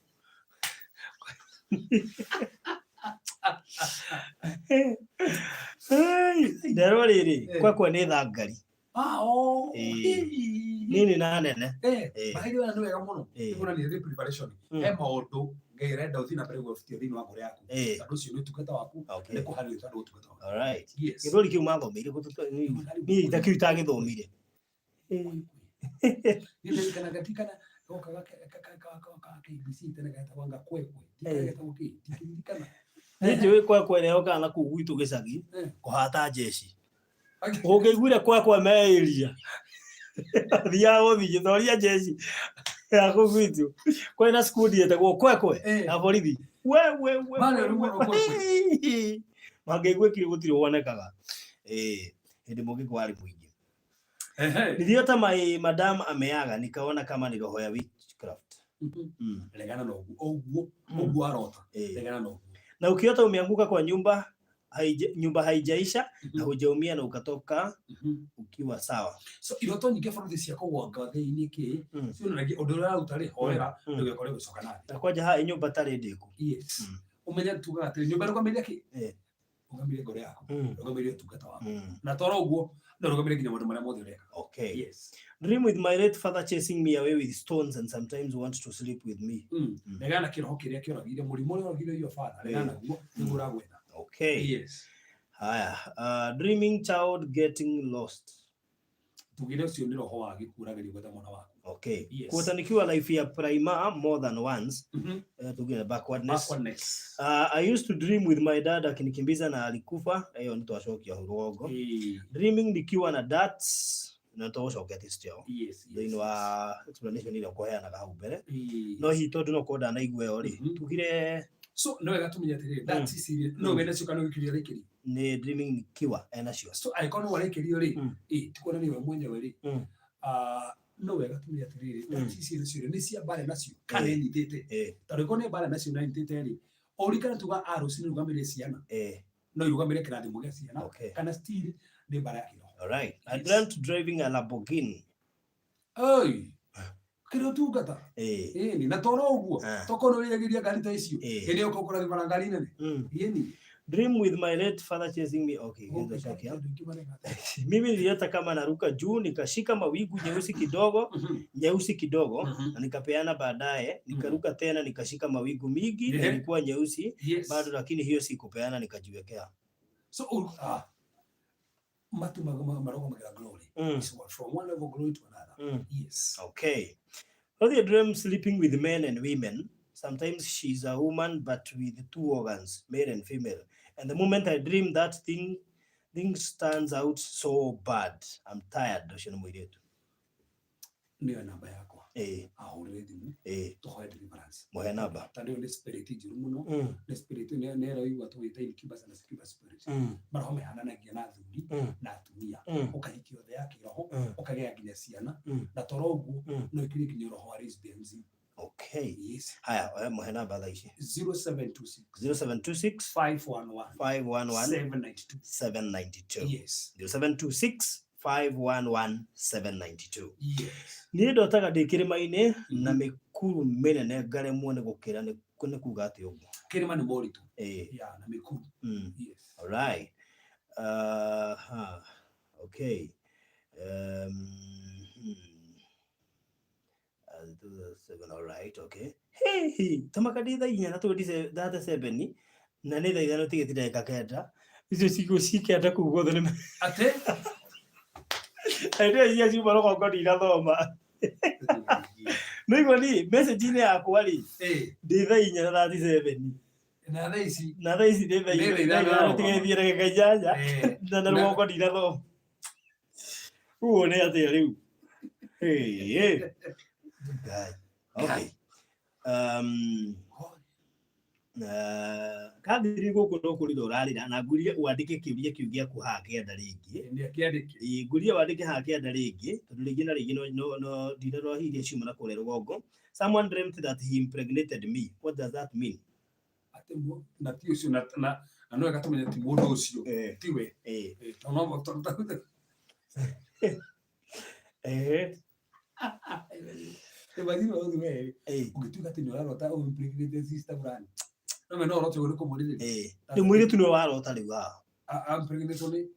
Ndero riri kwekwe ni thangari. Nini na nene bahiri wana wega muno kuna ni preparation maundu ngeirenda uthina mbere gufitio thini wa ngore yaku andu cio ni tugeta waku ni kuhario tandu tugeta waku. All right, yes, githori kiu mathomire ni itakiu itagithomire ni kana gatikana goka KBC tena gata wanga kwekwe tikageta uki tikindikana ndio kwekwe leo kana kugwitu gicagi kuhata jeshi ungiguire kwekwe meiria thia uthije thoria jeshi ya kugwitu kwena skudi etagwo kwekwe na borithi we magegwe kiri gutiri wonekaga hindi mugi kwari mwingi. Niliota madam ameaga, nikaona kama ni roho ya witchcraft. Legana no ogu arota legana no. Na ukiota umeanguka kwa nyumba haijaisha na hujaumia na ukatoka ukiwa sawa. So iroto nyike forodi cia kugwanga thini ki sio nagi odora utari hoera ndio kore gucoka nathi. Na kwaje ha nyumba tari ndiku. Yes. Umenya tuga ati nyumba ro kamenya ki ugamire gore yako ugamire tugata wako na tora uguo ndo ugamire kinya maundu maria mothe ureka. Okay, yes. Dream with my late father chasing me away with stones and sometimes want to sleep with me. Negana kiroho kiria kioragire murimo uri oragire your father negana guo nigura gwetha. Okay, yes. Haya, dreaming child getting lost. Tugire ucio ni roho wa gikurageria gwetha mwana waku. Okay. Yes. Kuota nikiwa life ya prima more than once. Tugine backwardness. I used to dream with my dad akinikimbiza na alikufa. Hiyo nito ashoki ya urogo. Dreaming nikiwa na dads na tosha uketi still. Yes. Wa explanation ile kwa yana ka ubere. No hito duno koda na igwe ori. Tugire so no wega tumenya tere that is no wena sio kana wikiria rekeri ne dreaming nikiwa ena sure so I kono wale keri ori tukona ni mwenye wali no wega tumenya tere that is sio ni sia bare nacio kana ni tete tare kone bare nacio na tete ri ori kana tuga aro sinu rugamire ciana no rugamire kirathi muge ciana kana still ni bare akiro. All right. I dreamt driving a Lamborghini. Oi. Kero tu gata. Ni na toro uguo. Toko no riagiria gari ta icio. Ene okokora di marangari nene. Yeni. Dream with my late father chasing me. Okay, ndio shaki hapo. Mimi niliota kama naruka juu nikashika mawingu nyeusi kidogo na nikapeana baadaye nikaruka tena nikashika mawingu mingi ilikuwa nyeusi bado lakini hiyo sikupeana nikajiwekea. So matu marogo magera glory. So from one level of glory to another. Yes. Okay. How do you dream sleeping with men and women? Sometimes she's a woman, but with two organs, male and female. And the moment I dream that thing turns out so bad. I'm tired. Niyo namba yako. Ahuredi tohoe deliverance. Mohe namba. Tandio ni spirit jiru muno. Ni spirit ni nera yuwa tuwita ilikibasa na sikiba spirit. Marahome hanana gia na thuri na atumia. Ukahikio the yake roho. Ukagea ginya ciana. Na torogu no ikiri ginya roho wa RSBMZ. Okay. Yes. Haya, mohe namba thaici. 0726 511 792. Yes. 0726 511-792. Yes. Ni ndotaga ndikirima-ini na mikuru menene ngaremwo ni gukira ni kuga ati uguo. Kirima ni moritu. Ya na mikuru. Yes. All right. Okay. All right. Okay. Hey, tamakaditha inya na tudice data 7 na ni thaitha no tigitire kakenda. Icio cikenda kugwo thone. Ate Ndio hiyo si bora kwa kodi inathoma. Niko ni message ile yako ali. Nditha inya na 37. Na thaisi nditha inya tigithire gekajaja. Na no kodi inathoma. Uone ate riu. Hey. Okay. Kadiri goko no kuri dorarira na ngurie uandike kiuria kiugia kuhake nda ringi ni akiandike ngurie uandike hake nda ringi tondu ringi na ringi no ndiro hiria ciuma na kure rugongo. Someone dreamt that he impregnated me. What does that mean? Atemo na tio cio na no gatumenya ti mundu ucio tiwe tono motonda Imagine all the way. Ukituka tini warota o impregnated sister brand. No me no rote uri kumurire. Ni mwire tu no warota riu impregnated ni.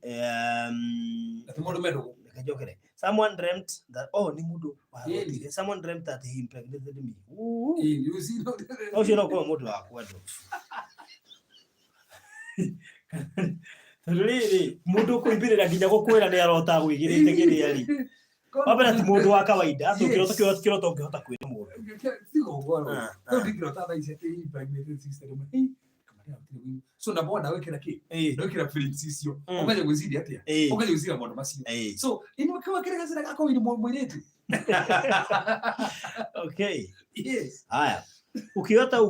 Ati mundu medo. Kajokere. Someone dreamt that ni mundu warotire. Someone dreamt that he impregnated me. You see no. O shiro kwa mundu wakwa ndo. Really mundu kuibirira nginya gukwira ni arota gwigirite kiriari. Wabera ti mundu wa kawaida tukirota ungihota kwira mundu tigo ngoro no ndikirota tha ici ati impregnated sister me so na bona wekera ki wekera feelings icio ukaje gwiciri atia ukaje gwicira mundu macio so ino kwa kire gacira gako ni mwiretu. Okay. Yes. Haya, ukiota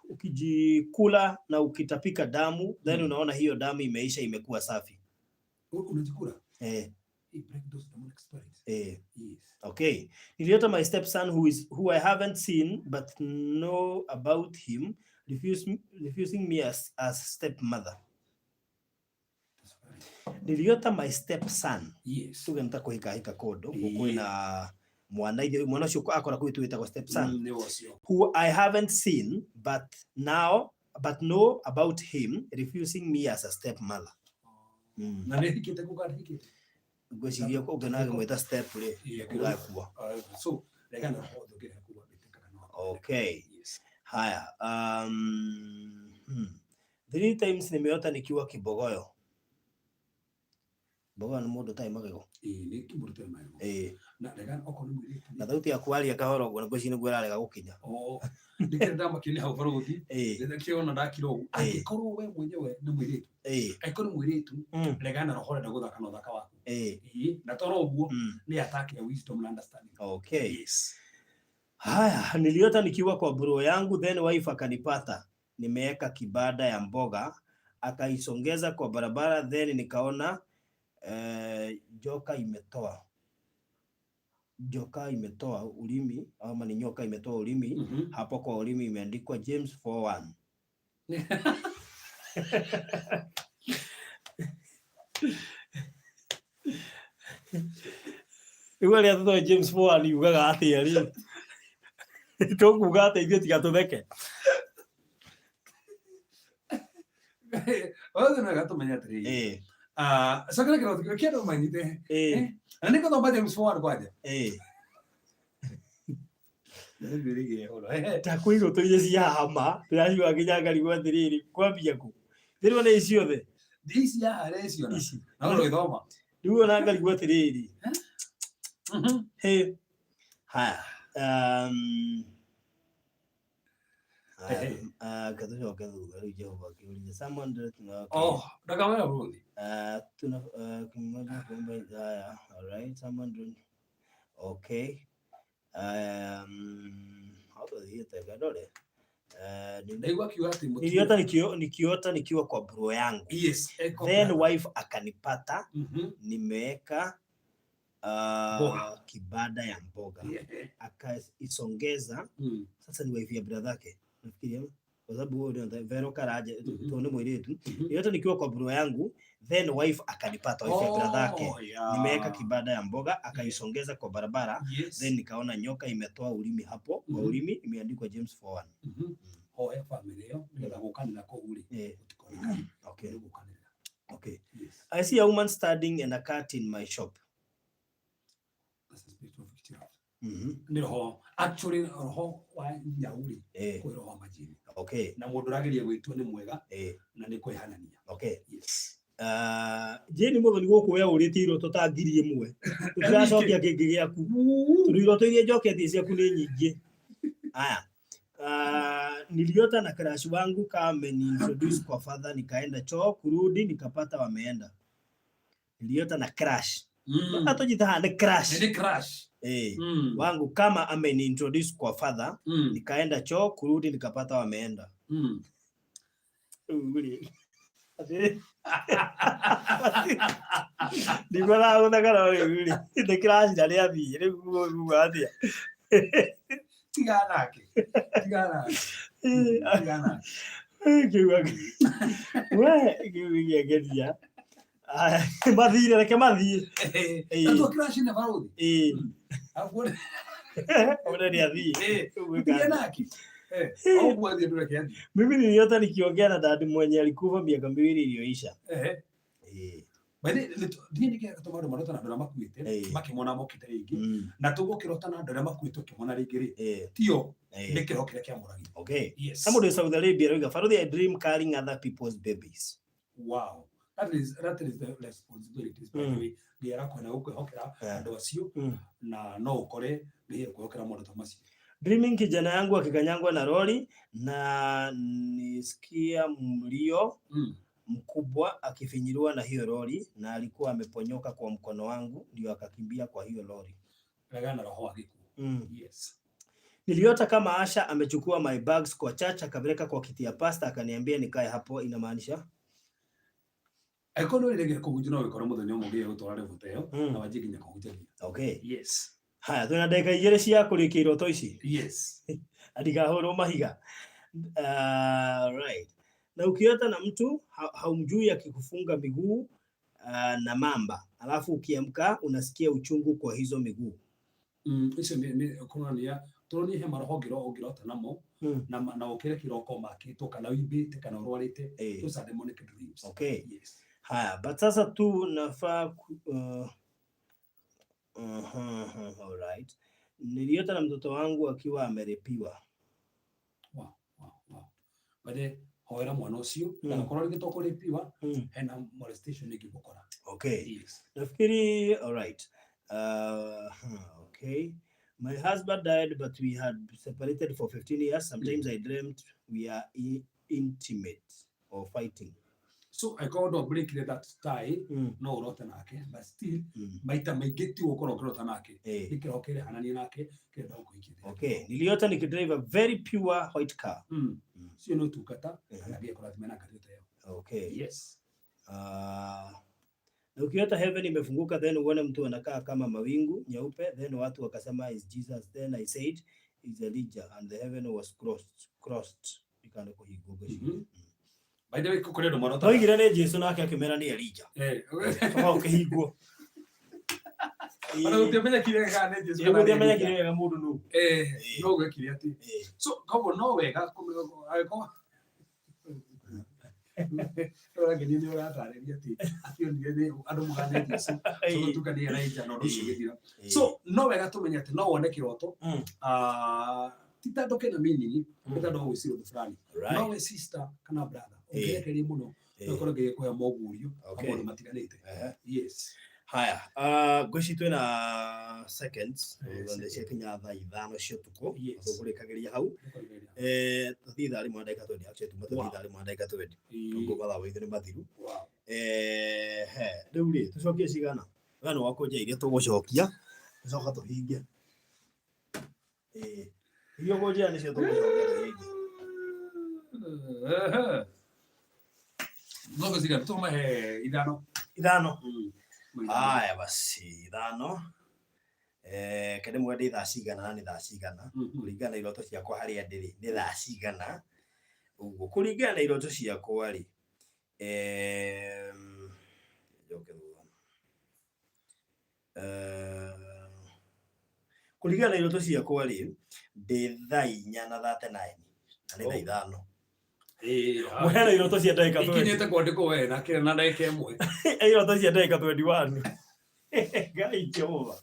ukijikula na ukitapika damu then unaona hiyo damu imeisha imekuwa safi unajikula break those demonic spirits. Yes. Okay. Niliota my stepson who I haven't seen but know about him refusing me as stepmother. Niliota my stepson. Yes. Tugenta kuhika kodo kukwina mwana ucio akora kwitu witagwo stepson. Who I haven't seen but know about him refusing me as a stepmother. Na nihikite kugarikite gweciria ko ngena mweta step ri kuwa so legana hodo gera kuwa bitekana. Okay. Haya 3 times nimeota nikiwa Kibogoyo. Mboga ni mundu tai magego. Ni mundu tai magego. Na rega okorwo ni mwiritu. Na thauti ya kwaria kahoro uguo ngweci niguo ararega gukinya. Ndikenda makini hau baruthi. Ndikĩona ndakiro angĩkorwo we mwenyewe ni mwiritu. Angĩkorwo ni mwiritu rega na roho renda guthaka na uthaka waku. Na toro uguo ni attack ya wisdom and understanding. Okay. Yes. Haya, niliota nikiwa kwa bro yangu, then wife akanipata. Nimeweka kibada ya mboga, akaisongeza kwa barabara, then nikaona joka imetoa ulimi, ama ni nyoka imetoa ulimi. Hapo kwa ulimi imeandikwa James 4:1. Iwali atoa James 4:1 yugaga atia ri. Tokuga ate ithuĩ tiga tũtheke. Othe na gato menya atĩrĩrĩ. Sakana kĩrotiko kĩndũ manyite. Na nĩ gũthoma James 4:1 kwaje. Ta kũigũ tũiria cia hama, tũraciuga nginya ngarigwo atĩrĩrĩ, kwambia kũ? Thĩrwo nĩ ciothe. Ici ya reci ona. Na ũgĩthoma. Rĩu ona ngarigwo atĩrĩrĩ. Haya. Katucoke thutha rĩu Jehova akĩũria someone ndakamenya bũrũthi. Haya, alright, someone okay. Nikiota nikiwa kwa bro yangu. Yes. Then wife akanipata. Nimeweka kibada ya mboga. Akaisongeza. Sasa ni wife ya brother yake. Nafikiria kwa sababu wewe ndio Vero Karaje tuone mwiretu. Nikiota nikiwa kwa bro yangu, then wife akanipata, wife ya brother yake. Nimeweka kibada ya mboga, akaisongeza kwa barabara. Then nikaona nyoka imetoa ulimi hapo. Kwa ulimi imeandikwa James 4:1. Family yo ndio gukanira ko uri. Okay. Okay. I see a woman standing and a cat in my shop. That's the spirit of witchcraft. Ni roho actually roho wa nyauri kwa roho majini. Okay. Na mundu rageria gwitwo ni mwega na ni kwihanania. Okay. Yes. Jeni muthoni guku we urite iroto ta 1,000. Tutiracokia kingi giaku. Turiroto iria njoketie ciaku ni nyingi. Haya. Niliota na crush wangu kama ni introduce kwa father, nikaenda choo, kurudi nikapata wameenda. Niliota na crush. Atojita ni crush. Ni crush. Wangu kama ameni introduce kwa father, nikaenda choo, kurudi nikapata wameenda. Nikola unakana wewe. The crush ndani ya bi. Ni atia. Tigana. Kiwa gedia. Mathire reke mathie. Ndio crash na barudi. Afone. Ona ni athie. Tigana. Au bwana ndio reke. Mimi niliota nikiongea na dad mwenye alikufa miaka 2 iliyoisha. Bali ndiye nikatoa marota na drama kuite makimona mokite ringi na tugukirota na drama kuite kimona ringi ri tio nikirokire kia muragi. Okay. Yes. Somebody in Saudi Arabia roga Farothi, I dream carrying other people's babies. Wow. That is the responsibilities. By the way, gera kwena ukwihokera andu acio na no ukore ni kwihokera mundu tamasi. Dreaming kijana yangu akikanyangwa na lori na nisikia mlio mkubwa akifinyiliwa na hiyo lori na alikuwa ameponyoka kwa mkono wangu, ndio akakimbia kwa hiyo lori. Agana roho akiku. Yes. Niliota kama Asha amechukua my bags kwa church akapeleka kwa kiti ya pastor akaniambia nikae hapo. Inamaanisha aikono ile ngeke kujuna wikora muthenya mugie gutwara ributeo na wajiginya kuhuteria. Okay. Yes. Haya, tuna dakika 2 cia kurikia iroto ici. Yes. Adigahoro mahiga. Right. Na ukiota na mtu haumjui akikufunga miguu na mamba, alafu ukiamka unasikia uchungu kwa hizo miguu. Hizo ni kuna nia turoni he marohogiro ogirota namo na ukire kiroko makito kana wibite kana urwarite those are demonic dreams. Okay. Yes. Haya, but sasa tu nafaa all right. Niliota na mtoto wangu akiwa amerepiwa. Wow. Bade hoera mwana ucio na korwo gitoko ripiwa hena molestation igikora. Okay. Nafikiri all right. Okay. My husband died, but we had separated for 15 years. Sometimes I dreamt we are intimate or fighting. So I called to break that tie. No urota nake, but still maita maigeti ukoro urota nake. Nikirokere hanani nake kenda ukuikire. Okay. Niliota nikidrive a very pure white car. Sio no tukata na bia kwa tumena kariota yao. Okay. Yes. Na ukiota heaven imefunguka, then uone mtu anakaa kama mawingu nyeupe, then watu wakasema is Jesus, then I said is Elijah, and the heaven was crossed. Ikana kwa higo. By the way, kukorera marota. Oigire ne Jesu nake akimera ni Elijah. Kama ukihigwo. Ana utemenya kirega ne Jesu. Yego utemenya kirega mundu nu. No gwekire ati. So kobo no wega agiko ora geni ni ora tareria ati atio ni andu mugane Jesu. So tukani Elijah no ndugithira. So no wega tumenya ati no wone kiroto. Titatoke na mini titado gwiciro fulani. No we sister kana brother. Ongerekerie muno ukoro ngekuya mogurio amwe matiganite. Yes. Haya, gwici twina seconds onde cikinya thaa 5 cia tuko tukurikagiria hau tuthitha ri mwandika twendi actually tuthitha ri mwandika twendi ngo batha withe ni mathiru riu ri tucokie cigana wano wako nja iria tugucokia tucoka tuhinge irio goja ni cio tugucokia tuhinge no gozira tuma idano. Haya basi 5 kende mwende thaa cigana ni thaa cigana kuringana iroto ciakwa haria ndiri ni thaa cigana uguo kuringana iroto ciakwa ri joke kuringana iroto ciakwa ri ndi thaa 4 na 39 na ni thaa 5. Mwana iroto cia ndagika 20 ikinyete kwandiko we na kile na ndagika imwe iroto cia ndagika 21 Ngai Jehova.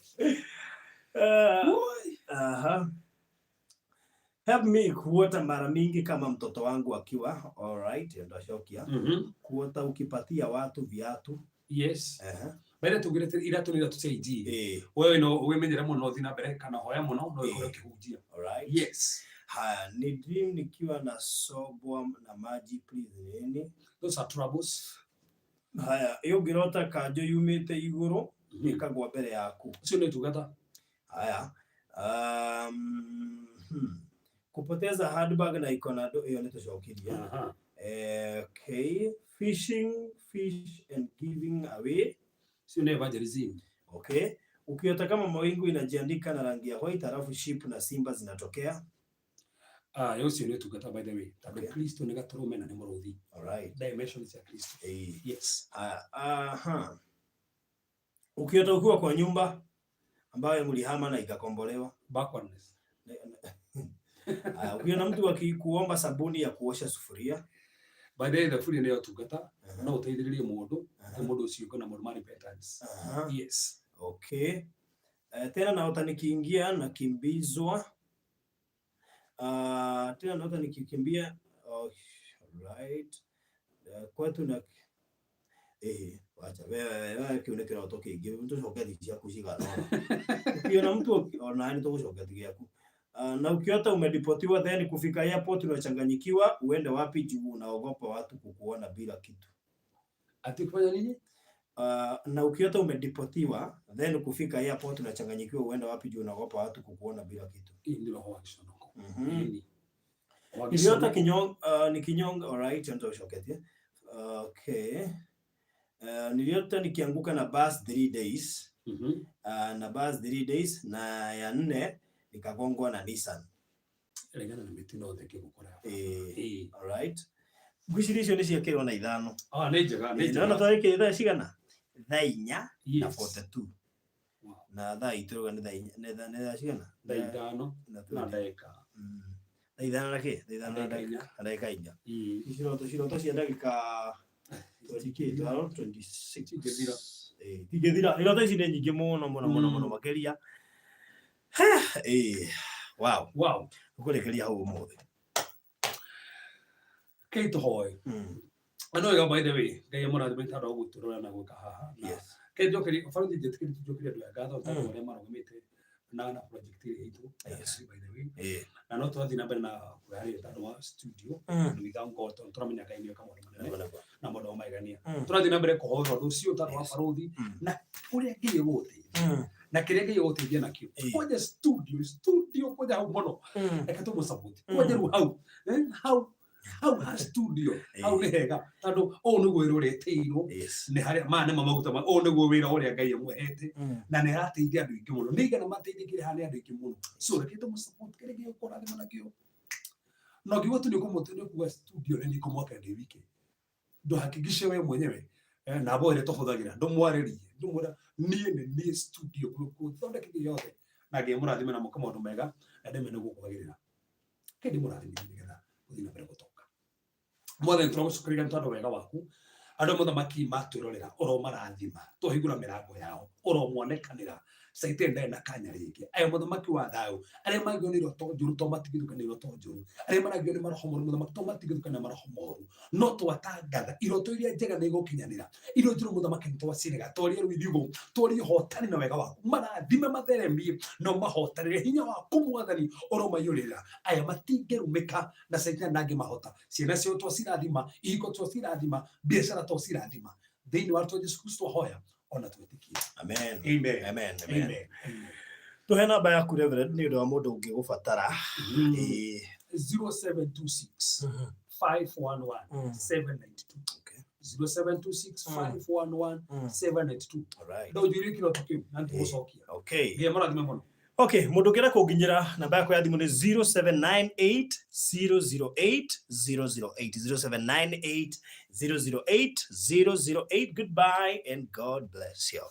Help me kuota mara mingi kama mtoto wangu akiwa all right, ndio shokia kuota ukipatia watu viatu. Yes. Bale tugirete iratu ni ratu CG wewe no wemenyera muno thina mbere kana hoya muno no ikore kihujia. All right. Yes. Haya, ni dream nikiwa na sobwa na maji please nini. Those are troubles. Haya, iyo ngirota kanjo yumite iguru ikagwa mbere yaku. Ucio ni tugata. Haya. Kupoteza handbag na ikona iyo ni tucokiria. Okay, fishing, fish and giving away. Sio ni evangelism. Okay. Ukiota kama mawingu inajiandika na rangi ya white alafu sheep na simba zinatokea. Yosi ni tugata by the way. Tabe Kristo ni gaturume na ni muruthi. All right. Dimensions ya Kristo. Yes. Ukiota ukiwa kwa nyumba ambayo mlihama na ikakombolewa. Backwardness. Ukiona mtu akikuomba sabuni ya kuosha sufuria. By the way, the food ni yo tugata no uteithiririe mundu mundu ucio kana mundu mari patterns. Yes. Okay. Tena naota nikiingia na kimbizwa. Tena naota nikikimbia. Right. Kwetu na wacha wewe kiunekera utoke ingi mtu shoketi ciaku cigana. Ukiona mtu ona ni tugucoketi giaku. Na ukiota umedipotiwa then kufika airport unachanganyikiwa uende wapi juu unaogopa watu kukuona bila kitu. Ati kufanya nini? Na ukiota umedipotiwa then kufika airport unachanganyikiwa uende wapi juu unaogopa watu kukuona bila kitu. Hii ndio roho action huko. Niliota ni kinyonga. All right, ndio shoketi. Okay. Niliota nikianguka na bus 3 days. Na bus 3 days na ya 4 nikagongwa na Nissan. Elegana na mitindo theke gukora. All right. Gwicirisho ni ciakirwo na 5. Ni njega, ni njega. Na tariki thaa cigana? Thaa 4 na 42. Na thaa ituruga ni thaa cigana? Thaa 5 na dakika. Thaa 5 na ke? Thaa 5 na dakika 4. Ciroto cia ndagika 26 tigethira iroto ici ni nyingi muno makeria. Wow. Ukurekeria hau umuthi. keito hoy ano ga by the way ga mo na de ta do gutu ro na go ka ha ke jo keri fa di jet ke jo keri do ga do ta mo le maro mete na project hitu by the way na no to dina bena gari ta no studio ni ga ngo to tra minya kai ni ka mo na mo do mai gania tra dina bere ko ho do si o ta no parodi na uri ke yote na kile ke yote dia na kio ko de studio ko da mono e ka to mo sabuti ko de how has studio how le hega tando o no go rore teiro ne hare ma ne mama gutama o no go wira ore gai mo hete na ne rate idia do ikimono ni ga na mate idia hane ado ikimono so re ke to mo support kele ke ko na de mana kio no ki watu ni ko moto ni ku studio ni ko mo ka de wiki do hakikishe wewe mwenyewe na bo ile to hodagira ndo mwareri ndo mura ni studio ko tonda ke yote na ge mura de mena mo ko mega na de mena go ko bagirira ke de mura de ni ga udina bere gotoka mwathe ntrogo kuri gantado wega waku ando muthamaki matwirorera oro marathima tuhigura mirango yao oro mwonekanira saitende na kanya ringi ayo muthamaki wa thayo aria magionirwo to njuru to matigithukanirwo to njuru aria maragio ni marahomoru muthamaki to matigithukanira marahomoru no twatangatha iroto iria njega ni gukinyanira iro njuru muthamaki twacirega toria rwithigo toria hotani na wega waku marathime matheremie no mahotanire hinya waku mwathani oro mayurira aya matingerumika na saitende nangi mahota ciana cio twacirathima iko twacirathima biashara twacirathima thiini wa Yesu Kristo hoya ona twetikie amen amen amen amen tuhe namba yaku Reverend ni ndo mundu ungi gubatara 0726 511 792 okay 0726 511 792 alright ndo juri kilo tukio nanti musokia okay ye mara dimemono okay mundu ngira kunginyira namba yako ya thimu ni 0798 008 008 0798 008 008 goodbye and God bless you.